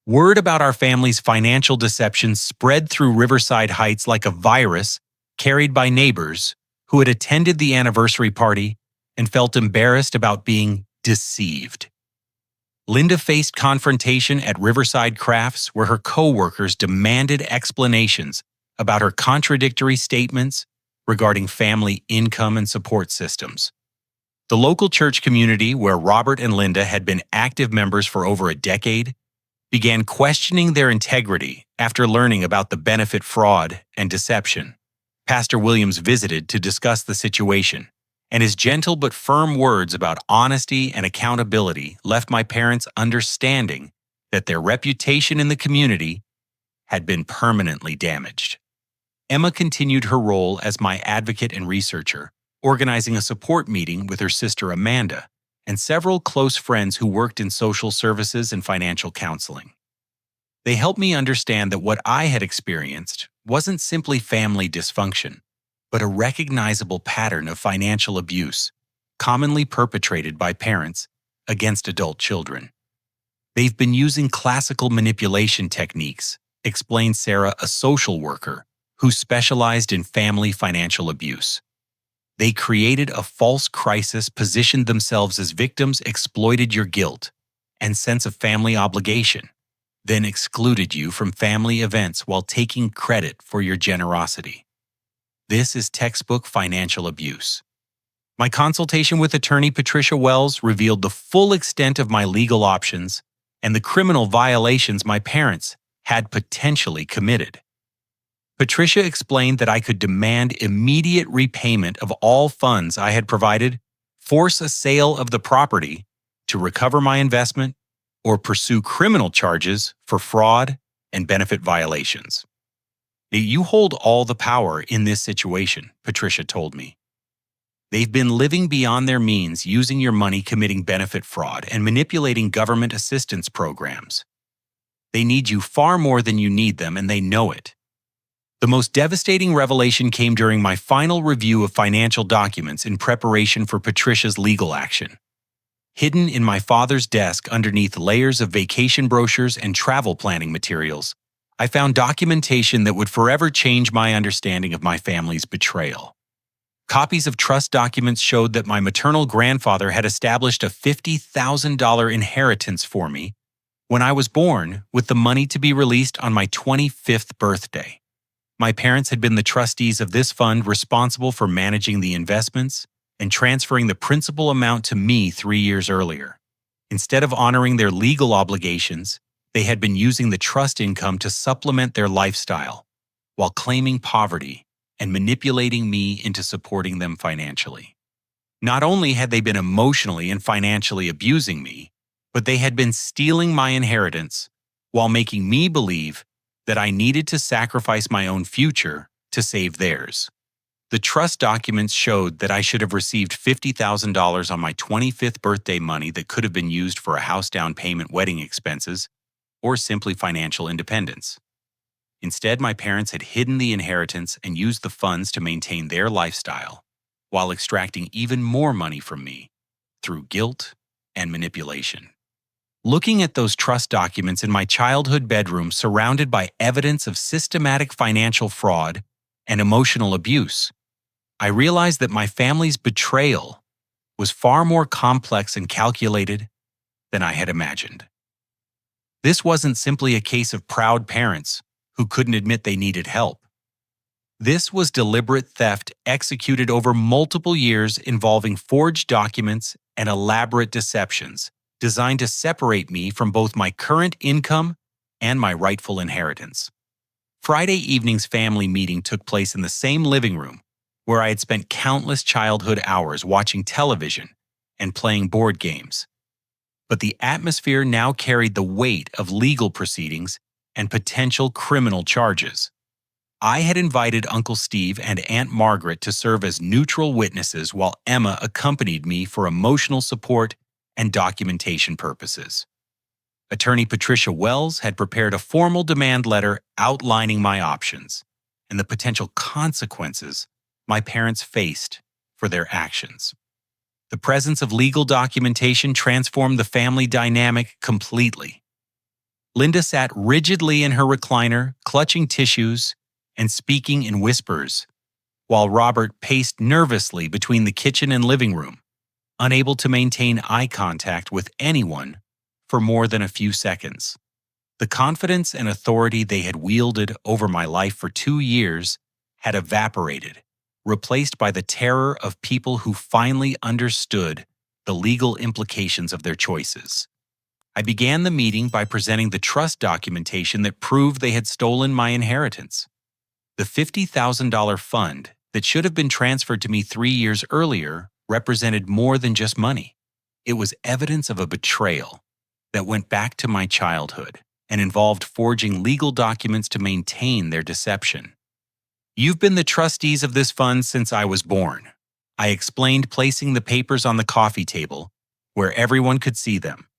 Word about our family's financial deception spread through Riverside Heights like a virus carried by neighbors who had attended the anniversary party and felt embarrassed about being deceived. Linda faced confrontation at Riverside Crafts, where her co-workers demanded explanations about her contradictory statements regarding family income and support systems. The local church community, where Robert and Linda had been active members for over a decade, began questioning their integrity after learning about the benefit fraud and deception. Pastor Williams visited to discuss the situation, and his gentle but firm words about honesty and accountability left my parents understanding that their reputation in the community had been permanently damaged. Emma continued her role as my advocate and researcher, organizing a support meeting with her sister Amanda and several close friends who worked in social services and financial counseling. They helped me understand that what I had experienced wasn't simply family dysfunction, but a recognizable pattern of financial abuse, commonly perpetrated by parents against adult children. "They've been using classical manipulation techniques," explained Sarah, a social worker who specialized in family financial abuse. "They created a false crisis, positioned themselves as victims, exploited your guilt and sense of family obligation, then excluded you from family events while taking credit for your generosity. This is textbook financial abuse." My consultation with attorney Patricia Wells revealed the full extent of my legal options and the criminal violations my parents had potentially committed. Patricia explained that I could demand immediate repayment of all funds I had provided, force a sale of the property to recover my investment, or pursue criminal charges for fraud and benefit violations. "You hold all the power in this situation," Patricia told me. "They've been living beyond their means, using your money, committing benefit fraud, and manipulating government assistance programs. They need you far more than you need them, and they know it." The most devastating revelation came during my final review of financial documents in preparation for Patricia's legal action. Hidden in my father's desk underneath layers of vacation brochures and travel planning materials, I found documentation that would forever change my understanding of my family's betrayal. Copies of trust documents showed that my maternal grandfather had established a $50,000 inheritance for me when I was born, with the money to be released on my 25th birthday. My parents had been the trustees of this fund, responsible for managing the investments and transferring the principal amount to me 3 years earlier. Instead of honoring their legal obligations, they had been using the trust income to supplement their lifestyle, while claiming poverty and manipulating me into supporting them financially. Not only had they been emotionally and financially abusing me, but they had been stealing my inheritance while making me believe that I needed to sacrifice my own future to save theirs. The trust documents showed that I should have received $50,000 on my 25th birthday money that could have been used for a house down payment, wedding expenses, or simply financial independence. Instead, my parents had hidden the inheritance and used the funds to maintain their lifestyle, while extracting even more money from me through guilt and manipulation. Looking at those trust documents in my childhood bedroom surrounded by evidence of systematic financial fraud and emotional abuse, I realized that my family's betrayal was far more complex and calculated than I had imagined. This wasn't simply a case of proud parents who couldn't admit they needed help. This was deliberate theft executed over multiple years involving forged documents and elaborate deceptions designed to separate me from both my current income and my rightful inheritance. Friday evening's family meeting took place in the same living room where I had spent countless childhood hours watching television and playing board games. But the atmosphere now carried the weight of legal proceedings and potential criminal charges. I had invited Uncle Steve and Aunt Margaret to serve as neutral witnesses while Emma accompanied me for emotional support and documentation purposes. Attorney Patricia Wells had prepared a formal demand letter outlining my options and the potential consequences my parents faced for their actions. The presence of legal documentation transformed the family dynamic completely. Linda sat rigidly in her recliner, clutching tissues and speaking in whispers, while Robert paced nervously between the kitchen and living room, unable to maintain eye contact with anyone for more than a few seconds. The confidence and authority they had wielded over my life for 2 years had evaporated, replaced by the terror of people who finally understood the legal implications of their choices. I began the meeting by presenting the trust documentation that proved they had stolen my inheritance. The $50,000 fund that should have been transferred to me 3 years earlier represented more than just money. It was evidence of a betrayal that went back to my childhood and involved forging legal documents to maintain their deception. "You've been the trustees of this fund since I was born," I explained, placing the papers on the coffee table where everyone could see them.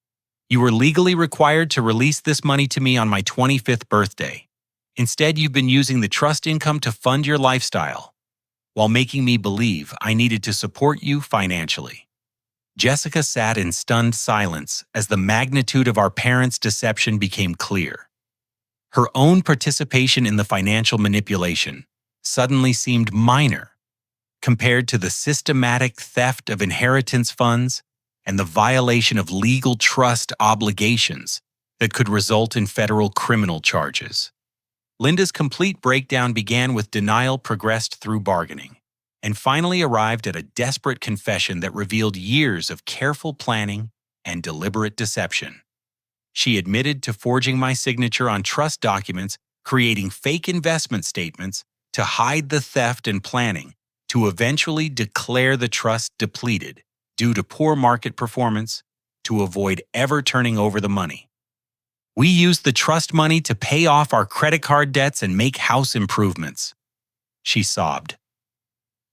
"You were legally required to release this money to me on my 25th birthday. Instead, you've been using the trust income to fund your lifestyle, while making me believe I needed to support you financially." Jessica sat in stunned silence as the magnitude of our parents' deception became clear. Her own participation in the financial manipulation suddenly seemed minor compared to the systematic theft of inheritance funds and the violation of legal trust obligations that could result in federal criminal charges. Linda's complete breakdown began with denial, progressed through bargaining, and finally arrived at a desperate confession that revealed years of careful planning and deliberate deception. She admitted to forging my signature on trust documents, creating fake investment statements to hide the theft and planning to eventually declare the trust depleted due to poor market performance to avoid ever turning over the money. "We used the trust money to pay off our credit card debts and make house improvements," she sobbed.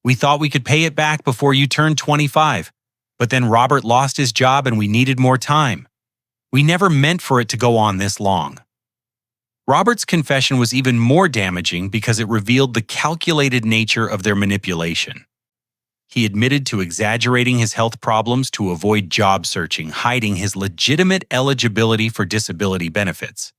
"We thought we could pay it back before you turned 25, but then Robert lost his job and we needed more time. We never meant for it to go on this long." Robert's confession was even more damaging because it revealed the calculated nature of their manipulation. He admitted to exaggerating his health problems to avoid job searching, hiding his legitimate eligibility for disability benefits.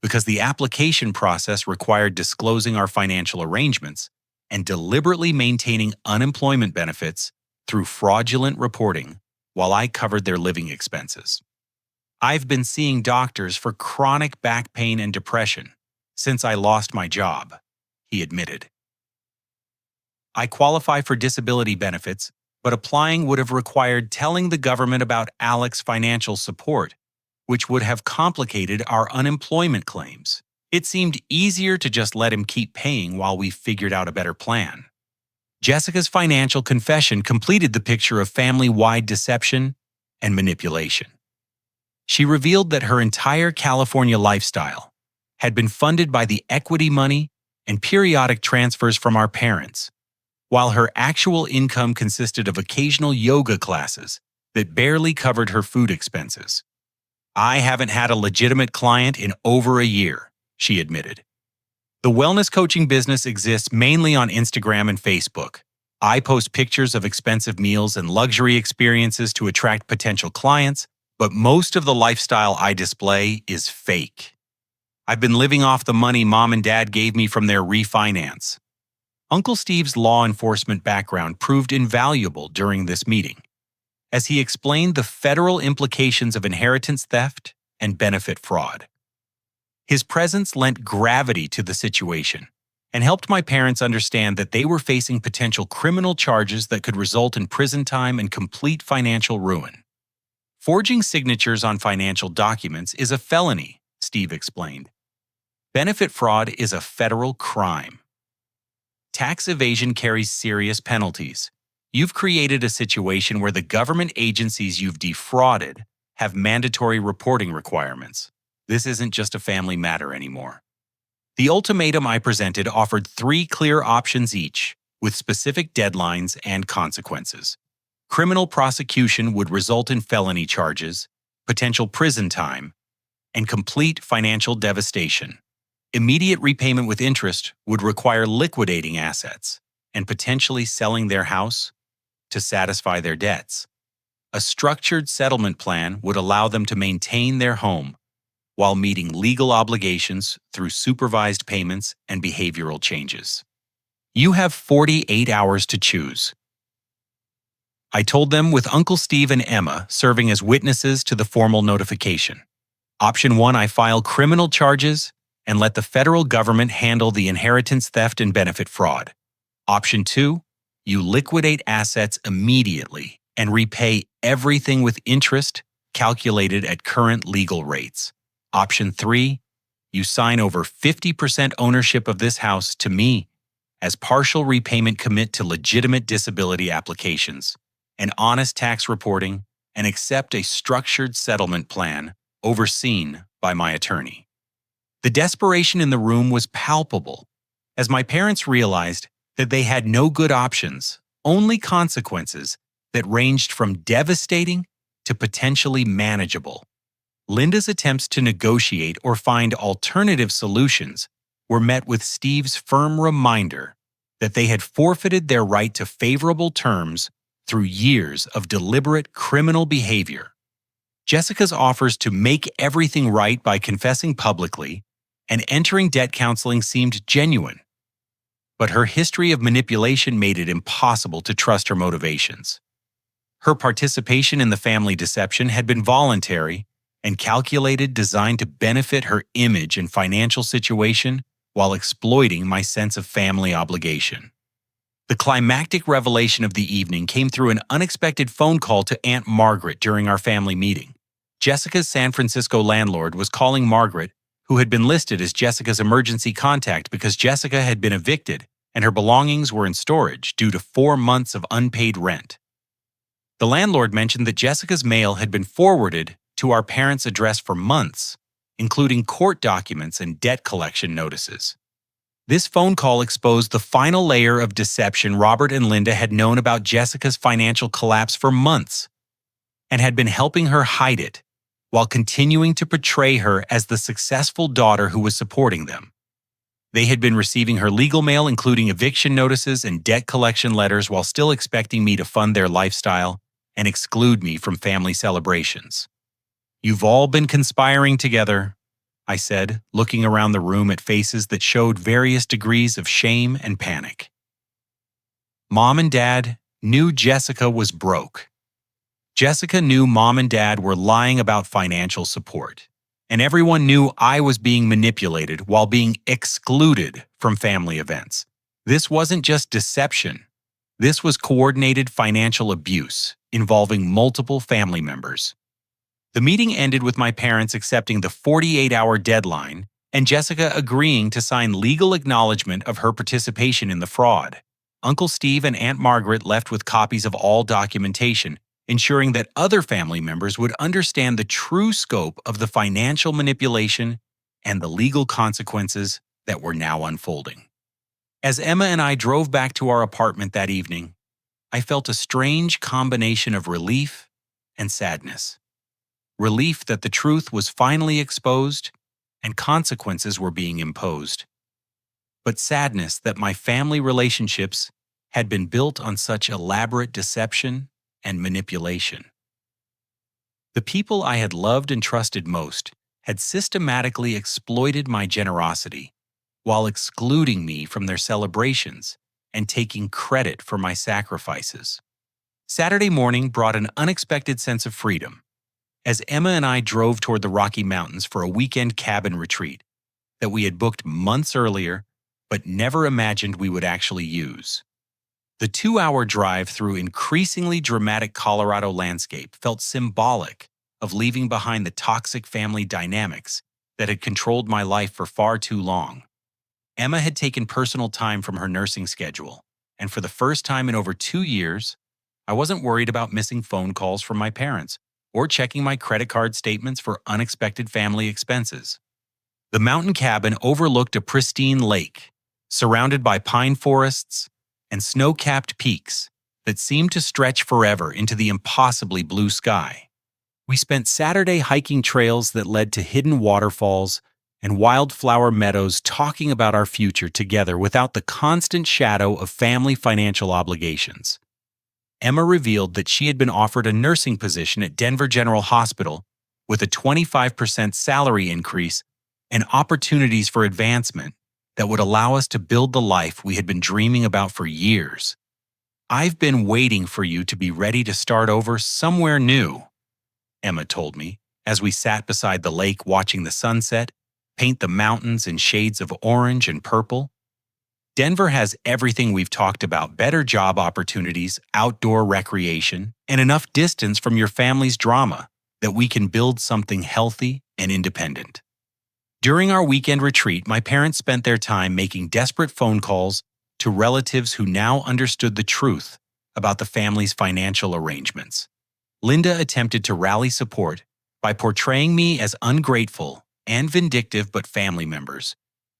Because the application process required disclosing our financial arrangements and deliberately maintaining unemployment benefits through fraudulent reporting while I covered their living expenses. "I've been seeing doctors for chronic back pain and depression since I lost my job," he admitted. "I qualify for disability benefits, but applying would have required telling the government about Alex's financial support, which would have complicated our unemployment claims," It seemed easier to just let him keep paying while we figured out a better plan. Jessica's financial confession completed the picture of family-wide deception and manipulation. She revealed that her entire California lifestyle had been funded by the equity money and periodic transfers from our parents, while her actual income consisted of occasional yoga classes that barely covered her food expenses. "I haven't had a legitimate client in over a year," she admitted. "The wellness coaching business exists mainly on Instagram and Facebook. I post pictures of expensive meals and luxury experiences to attract potential clients, but most of the lifestyle I display is fake. I've been living off the money Mom and Dad gave me from their refinance." Uncle Steve's law enforcement background proved invaluable during this meeting, as he explained the federal implications of inheritance theft and benefit fraud. His presence lent gravity to the situation and helped my parents understand that they were facing potential criminal charges that could result in prison time and complete financial ruin. "Forging signatures on financial documents is a felony," Steve explained. "Benefit fraud is a federal crime. Tax evasion carries serious penalties. You've created a situation where the government agencies you've defrauded have mandatory reporting requirements. This isn't just a family matter anymore." The ultimatum I presented offered 3 clear options each, with specific deadlines and consequences. Criminal prosecution would result in felony charges, potential prison time, and complete financial devastation. Immediate repayment with interest would require liquidating assets and potentially selling their house to satisfy their debts. A structured settlement plan would allow them to maintain their home while meeting legal obligations through supervised payments and behavioral changes. "You have 48 hours to choose," I told them, with Uncle Steve and Emma serving as witnesses to the formal notification. "Option 1, I file criminal charges and let the federal government handle the inheritance theft and benefit fraud. Option 2, you liquidate assets immediately and repay everything with interest calculated at current legal rates. Option 3, you sign over 50% ownership of this house to me as partial repayment commit to legitimate disability applications and honest tax reporting, and accept a structured settlement plan overseen by my attorney." The desperation in the room was palpable, as my parents realized that they had no good options, only consequences that ranged from devastating to potentially manageable. Linda's attempts to negotiate or find alternative solutions were met with Steve's firm reminder that they had forfeited their right to favorable terms through years of deliberate criminal behavior. Jessica's offers to make everything right by confessing publicly and entering debt counseling seemed genuine, but her history of manipulation made it impossible to trust her motivations. Her participation in the family deception had been voluntary and calculated, designed to benefit her image and financial situation while exploiting my sense of family obligation. The climactic revelation of the evening came through an unexpected phone call to Aunt Margaret during our family meeting. Jessica's San Francisco landlord was calling Margaret, who had been listed as Jessica's emergency contact because Jessica had been evicted and her belongings were in storage due to 4 months of unpaid rent. The landlord mentioned that Jessica's mail had been forwarded to our parents' address for months, including court documents and debt collection notices. This phone call exposed the final layer of deception. Robert and Linda had known about Jessica's financial collapse for months and had been helping her hide it while continuing to portray her as the successful daughter who was supporting them. They had been receiving her legal mail, including eviction notices and debt collection letters, while still expecting me to fund their lifestyle and exclude me from family celebrations. "You've all been conspiring together," I said, looking around the room at faces that showed various degrees of shame and panic. Mom and Dad knew Jessica was broke. Jessica knew Mom and Dad were lying about financial support, and everyone knew I was being manipulated while being excluded from family events. This wasn't just deception. This was coordinated financial abuse involving multiple family members. The meeting ended with my parents accepting the 48-hour deadline and Jessica agreeing to sign legal acknowledgement of her participation in the fraud. Uncle Steve and Aunt Margaret left with copies of all documentation, ensuring that other family members would understand the true scope of the financial manipulation and the legal consequences that were now unfolding. As Emma and I drove back to our apartment that evening, I felt a strange combination of relief and sadness. Relief that the truth was finally exposed and consequences were being imposed, but sadness that my family relationships had been built on such elaborate deception and manipulation. The people I had loved and trusted most had systematically exploited my generosity while excluding me from their celebrations and taking credit for my sacrifices. Saturday morning brought an unexpected sense of freedom as Emma and I drove toward the Rocky Mountains for a weekend cabin retreat that we had booked months earlier but never imagined we would actually use. The 2-hour drive through increasingly dramatic Colorado landscape felt symbolic of leaving behind the toxic family dynamics that had controlled my life for far too long. Emma had taken personal time from her nursing schedule, and for the first time in over 2 years, I wasn't worried about missing phone calls from my parents or checking my credit card statements for unexpected family expenses. The mountain cabin overlooked a pristine lake, surrounded by pine forests and snow-capped peaks that seemed to stretch forever into the impossibly blue sky. We spent Saturday hiking trails that led to hidden waterfalls and wildflower meadows, talking about our future together without the constant shadow of family financial obligations. Emma revealed that she had been offered a nursing position at Denver General Hospital with a 25% salary increase and opportunities for advancement that would allow us to build the life we had been dreaming about for years. "I've been waiting for you to be ready to start over somewhere new," Emma told me, as we sat beside the lake watching the sunset paint the mountains in shades of orange and purple. "Denver has everything we've talked about: better job opportunities, outdoor recreation, and enough distance from your family's drama that we can build something healthy and independent." During our weekend retreat, my parents spent their time making desperate phone calls to relatives who now understood the truth about the family's financial arrangements. Linda attempted to rally support by portraying me as ungrateful and vindictive, but family members,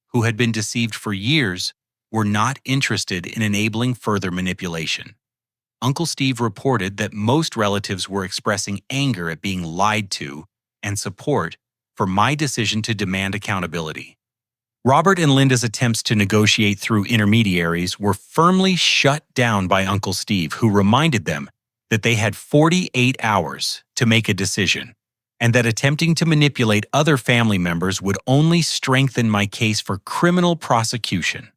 who had been deceived for years, were not interested in enabling further manipulation. Uncle Steve reported that most relatives were expressing anger at being lied to and support for my decision to demand accountability. Robert and Linda's attempts to negotiate through intermediaries were firmly shut down by Uncle Steve, who reminded them that they had 48 hours to make a decision, and that attempting to manipulate other family members would only strengthen my case for criminal prosecution.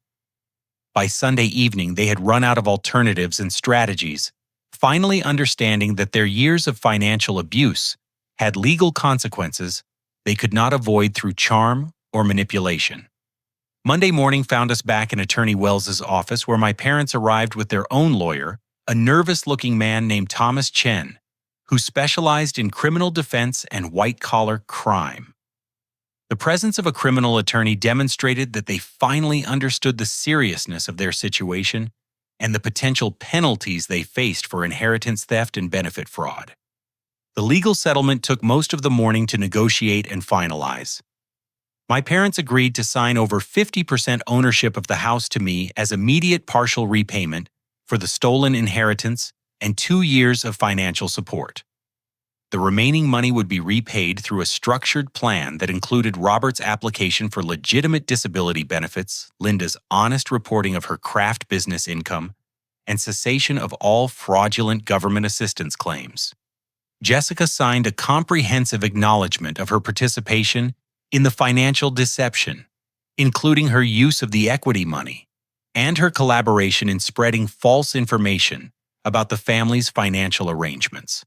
By Sunday evening, they had run out of alternatives and strategies, finally understanding that their years of financial abuse had legal consequences they could not avoid through charm or manipulation. Monday morning found us back in Attorney Wells's office, where my parents arrived with their own lawyer, a nervous-looking man named Thomas Chen, who specialized in criminal defense and white-collar crime. The presence of a criminal attorney demonstrated that they finally understood the seriousness of their situation and the potential penalties they faced for inheritance theft and benefit fraud. The legal settlement took most of the morning to negotiate and finalize. My parents agreed to sign over 50% ownership of the house to me as immediate partial repayment for the stolen inheritance and 2 years of financial support. The remaining money would be repaid through a structured plan that included Robert's application for legitimate disability benefits, Linda's honest reporting of her craft business income, and cessation of all fraudulent government assistance claims. Jessica signed a comprehensive acknowledgement of her participation in the financial deception, including her use of the equity money and her collaboration in spreading false information about the family's financial arrangements.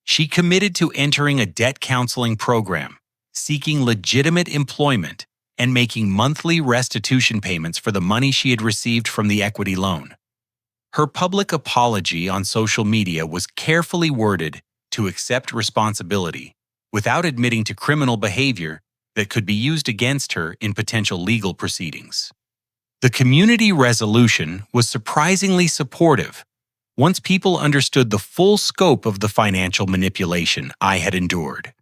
She committed to entering a debt counseling program, seeking legitimate employment, and making monthly restitution payments for the money she had received from the equity loan. Her public apology on social media was carefully worded to accept responsibility without admitting to criminal behavior that could be used against her in potential legal proceedings. The community resolution was surprisingly supportive once people understood the full scope of the financial manipulation I had endured.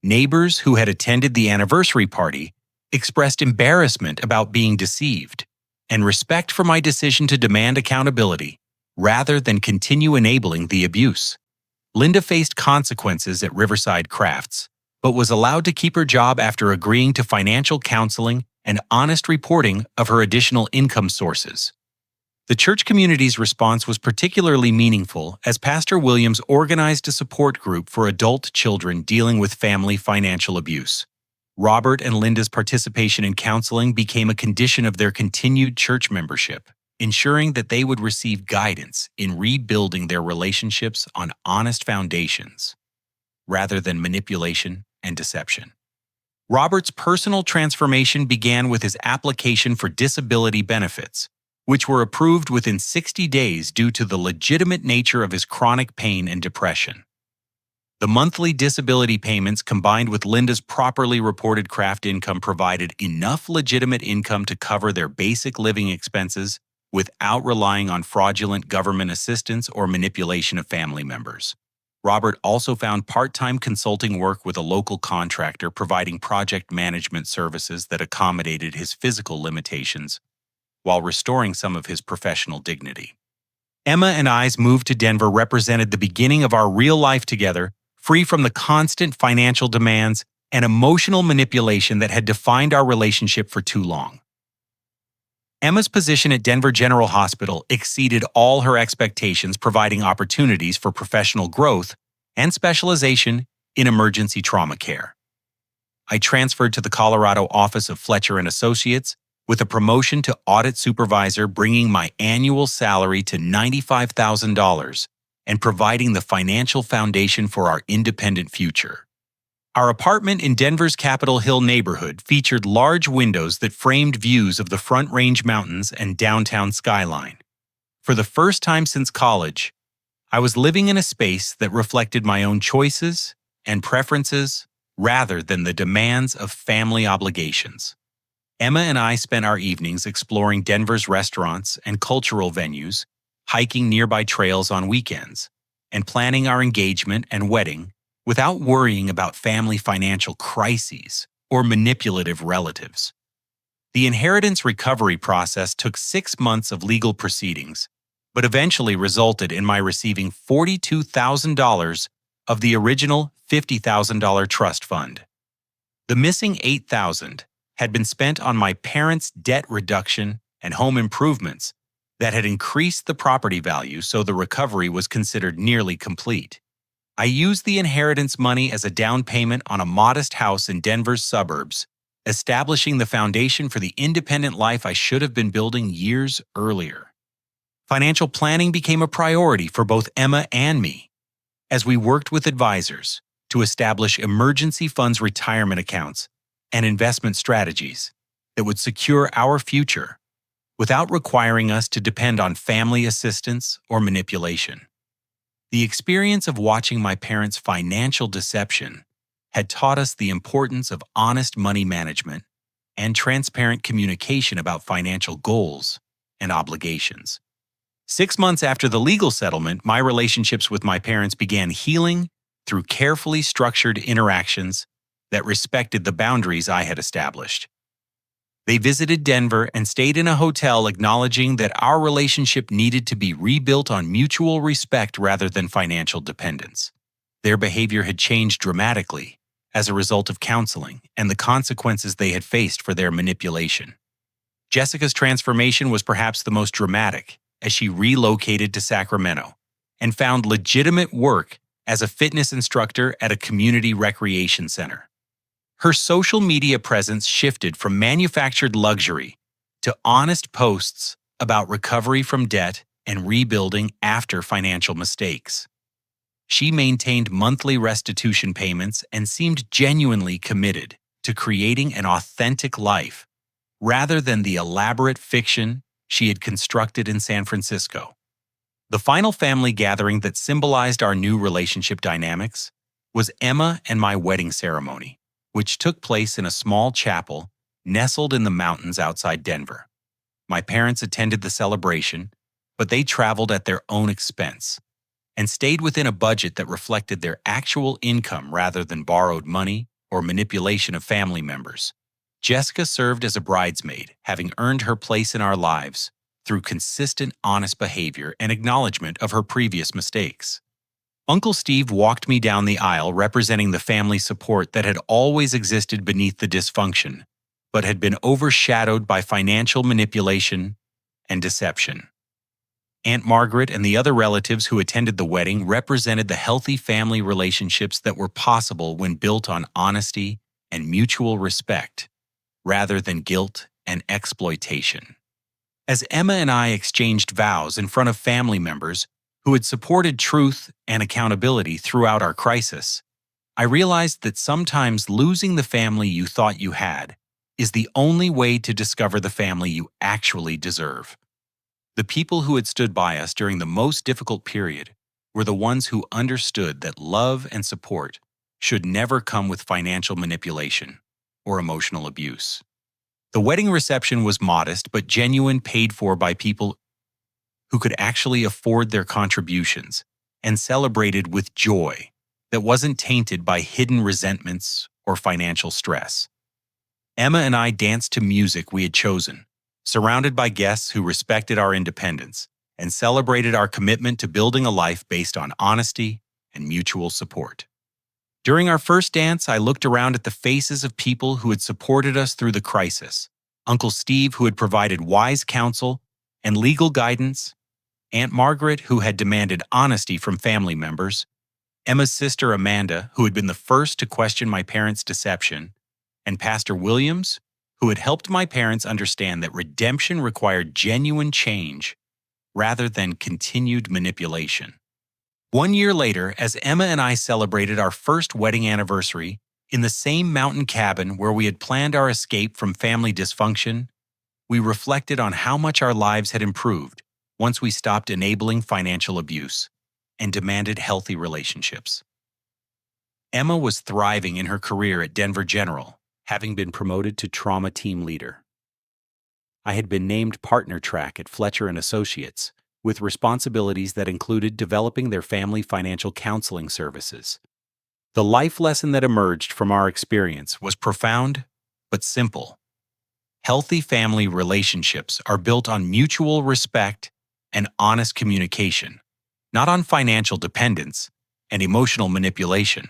Neighbors who had attended the anniversary party expressed embarrassment about being deceived and respect for my decision to demand accountability rather than continue enabling the abuse. Linda faced consequences at Riverside Crafts, but was allowed to keep her job after agreeing to financial counseling and honest reporting of her additional income sources. The church community's response was particularly meaningful as Pastor Williams organized a support group for adult children dealing with family financial abuse. Robert and Linda's participation in counseling became a condition of their continued church membership, ensuring that they would receive guidance in rebuilding their relationships on honest foundations, rather than manipulation and deception. Robert's personal transformation began with his application for disability benefits, which were approved within 60 days due to the legitimate nature of his chronic pain and depression. The monthly disability payments combined with Linda's properly reported craft income provided enough legitimate income to cover their basic living expenses without relying on fraudulent government assistance or manipulation of family members. Robert also found part-time consulting work with a local contractor providing project management services that accommodated his physical limitations while restoring some of his professional dignity. Emma and I's move to Denver represented the beginning of our real life together, free from the constant financial demands and emotional manipulation that had defined our relationship for too long. Emma's position at Denver General Hospital exceeded all her expectations, providing opportunities for professional growth and specialization in emergency trauma care. I transferred to the Colorado office of Fletcher and Associates, with a promotion to audit supervisor, bringing my annual salary to $95,000 and providing the financial foundation for our independent future. Our apartment in Denver's Capitol Hill neighborhood featured large windows that framed views of the Front Range Mountains and downtown skyline. For the first time since college, I was living in a space that reflected my own choices and preferences rather than the demands of family obligations. Emma and I spent our evenings exploring Denver's restaurants and cultural venues, hiking nearby trails on weekends, and planning our engagement and wedding without worrying about family financial crises or manipulative relatives. The inheritance recovery process took 6 months of legal proceedings, but eventually resulted in my receiving $42,000 of the original $50,000 trust fund. The missing $8,000 had been spent on my parents' debt reduction and home improvements that had increased the property value, so the recovery was considered nearly complete. I used the inheritance money as a down payment on a modest house in Denver's suburbs, establishing the foundation for the independent life I should have been building years earlier. Financial planning became a priority for both Emma and me, as we worked with advisors to establish emergency funds retirement accounts and investment strategies that would secure our future without requiring us to depend on family assistance or manipulation. The experience of watching my parents' financial deception had taught us the importance of honest money management and transparent communication about financial goals and obligations. 6 months after the legal settlement, my relationships with my parents began healing through carefully structured interactions that respected the boundaries I had established. They visited Denver and stayed in a hotel, acknowledging that our relationship needed to be rebuilt on mutual respect rather than financial dependence. Their behavior had changed dramatically as a result of counseling and the consequences they had faced for their manipulation. Jessica's transformation was perhaps the most dramatic, as she relocated to Sacramento and found legitimate work as a fitness instructor at a community recreation center. Her social media presence shifted from manufactured luxury to honest posts about recovery from debt and rebuilding after financial mistakes. She maintained monthly restitution payments and seemed genuinely committed to creating an authentic life rather than the elaborate fiction she had constructed in San Francisco. The final family gathering that symbolized our new relationship dynamics was Emma and my wedding ceremony. which took place in a small chapel nestled in the mountains outside Denver. My parents attended the celebration, but they traveled at their own expense and stayed within a budget that reflected their actual income rather than borrowed money or manipulation of family members. Jessica served as a bridesmaid, having earned her place in our lives through consistent, honest behavior and acknowledgement of her previous mistakes. Uncle Steve walked me down the aisle representing the family support that had always existed beneath the dysfunction, but had been overshadowed by financial manipulation and deception. Aunt Margaret and the other relatives who attended the wedding represented the healthy family relationships that were possible when built on honesty and mutual respect, rather than guilt and exploitation. As Emma and I exchanged vows in front of family members who had supported truth and accountability throughout our crisis, I realized that sometimes losing the family you thought you had is the only way to discover the family you actually deserve. The people who had stood by us during the most difficult period were the ones who understood that love and support should never come with financial manipulation or emotional abuse. The wedding reception was modest but genuine, paid for by people who could actually afford their contributions and celebrated with joy that wasn't tainted by hidden resentments or financial stress. Emma and I danced to music we had chosen, surrounded by guests who respected our independence and celebrated our commitment to building a life based on honesty and mutual support. During our first dance, I looked around at the faces of people who had supported us through the crisis. Uncle Steve, who had provided wise counsel and legal guidance, Aunt Margaret, who had demanded honesty from family members, Emma's sister Amanda, who had been the first to question my parents' deception, and Pastor Williams, who had helped my parents understand that redemption required genuine change rather than continued manipulation. 1 year later, as Emma and I celebrated our first wedding anniversary in the same mountain cabin where we had planned our escape from family dysfunction, we reflected on how much our lives had improved once we stopped enabling financial abuse and demanded healthy relationships. Emma was thriving in her career at Denver General, having been promoted to trauma team leader. I had been named partner track at Fletcher & Associates, with responsibilities that included developing their family financial counseling services. The life lesson that emerged from our experience was profound but simple. Healthy family relationships are built on mutual respect and honest communication, not on financial dependence and emotional manipulation.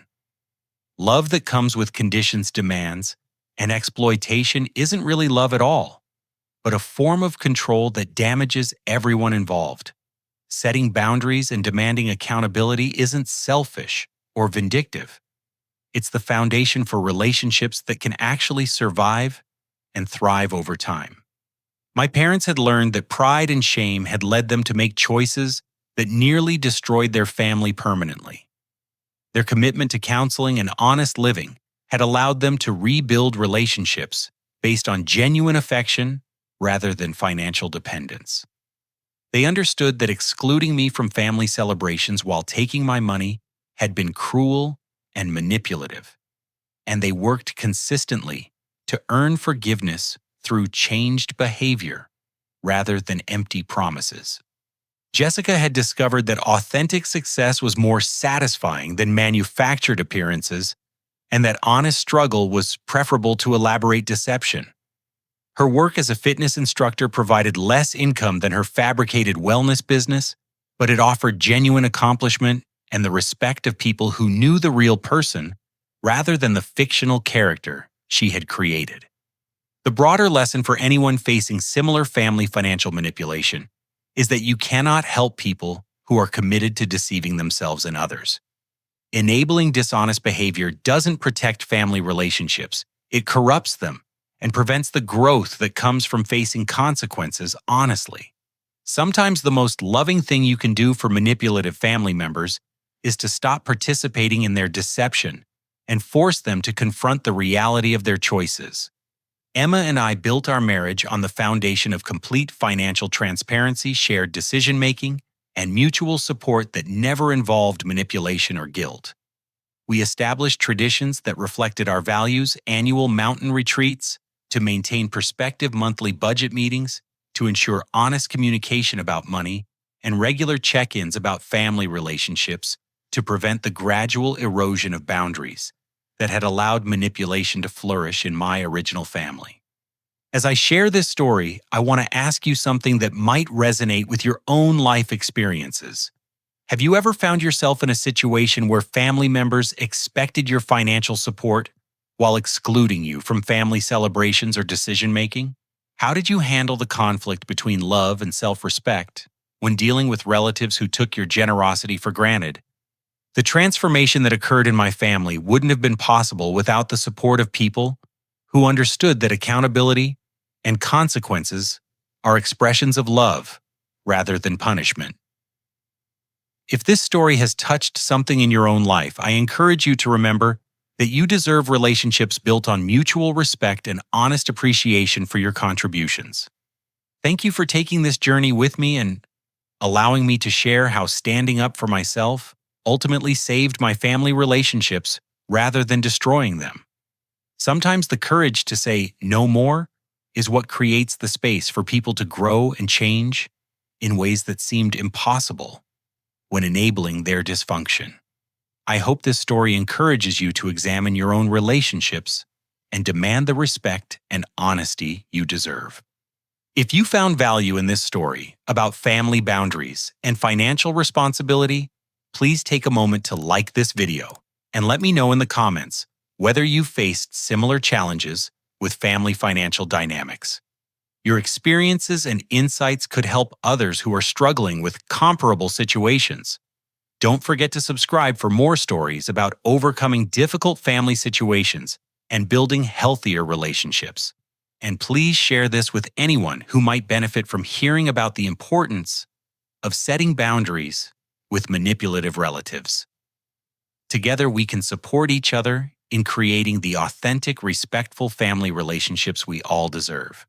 Love that comes with conditions demands and exploitation isn't really love at all, but a form of control that damages everyone involved. Setting boundaries and demanding accountability isn't selfish or vindictive. It's the foundation for relationships that can actually survive and thrive over time. My parents had learned that pride and shame had led them to make choices that nearly destroyed their family permanently. Their commitment to counseling and honest living had allowed them to rebuild relationships based on genuine affection rather than financial dependence. They understood that excluding me from family celebrations while taking my money had been cruel and manipulative, and they worked consistently to earn forgiveness through changed behavior rather than empty promises. Jessica had discovered that authentic success was more satisfying than manufactured appearances, and that honest struggle was preferable to elaborate deception. Her work as a fitness instructor provided less income than her fabricated wellness business, but it offered genuine accomplishment and the respect of people who knew the real person rather than the fictional character she had created. The broader lesson for anyone facing similar family financial manipulation is that you cannot help people who are committed to deceiving themselves and others. Enabling dishonest behavior doesn't protect family relationships, it corrupts them and prevents the growth that comes from facing consequences honestly. Sometimes the most loving thing you can do for manipulative family members is to stop participating in their deception and force them to confront the reality of their choices. Emma and I built our marriage on the foundation of complete financial transparency, shared decision-making, and mutual support that never involved manipulation or guilt. We established traditions that reflected our values, annual mountain retreats, to maintain perspective monthly budget meetings, to ensure honest communication about money, and regular check-ins about family relationships to prevent the gradual erosion of boundaries that had allowed manipulation to flourish in my original family. As I share this story, I want to ask you something that might resonate with your own life experiences. Have you ever found yourself in a situation where family members expected your financial support while excluding you from family celebrations or decision-making? How did you handle the conflict between love and self-respect when dealing with relatives who took your generosity for granted? The transformation that occurred in my family wouldn't have been possible without the support of people who understood that accountability and consequences are expressions of love rather than punishment. If this story has touched something in your own life, I encourage you to remember that you deserve relationships built on mutual respect and honest appreciation for your contributions. Thank you for taking this journey with me and allowing me to share how standing up for myself ultimately saved my family relationships rather than destroying them. Sometimes the courage to say no more is what creates the space for people to grow and change in ways that seemed impossible when enabling their dysfunction. I hope this story encourages you to examine your own relationships and demand the respect and honesty you deserve. If you found value in this story about family boundaries and financial responsibility, please take a moment to like this video and let me know in the comments whether you faced similar challenges with family financial dynamics. Your experiences and insights could help others who are struggling with comparable situations. Don't forget to subscribe for more stories about overcoming difficult family situations and building healthier relationships. And please share this with anyone who might benefit from hearing about the importance of setting boundaries with manipulative relatives. Together, we can support each other in creating the authentic, respectful family relationships we all deserve.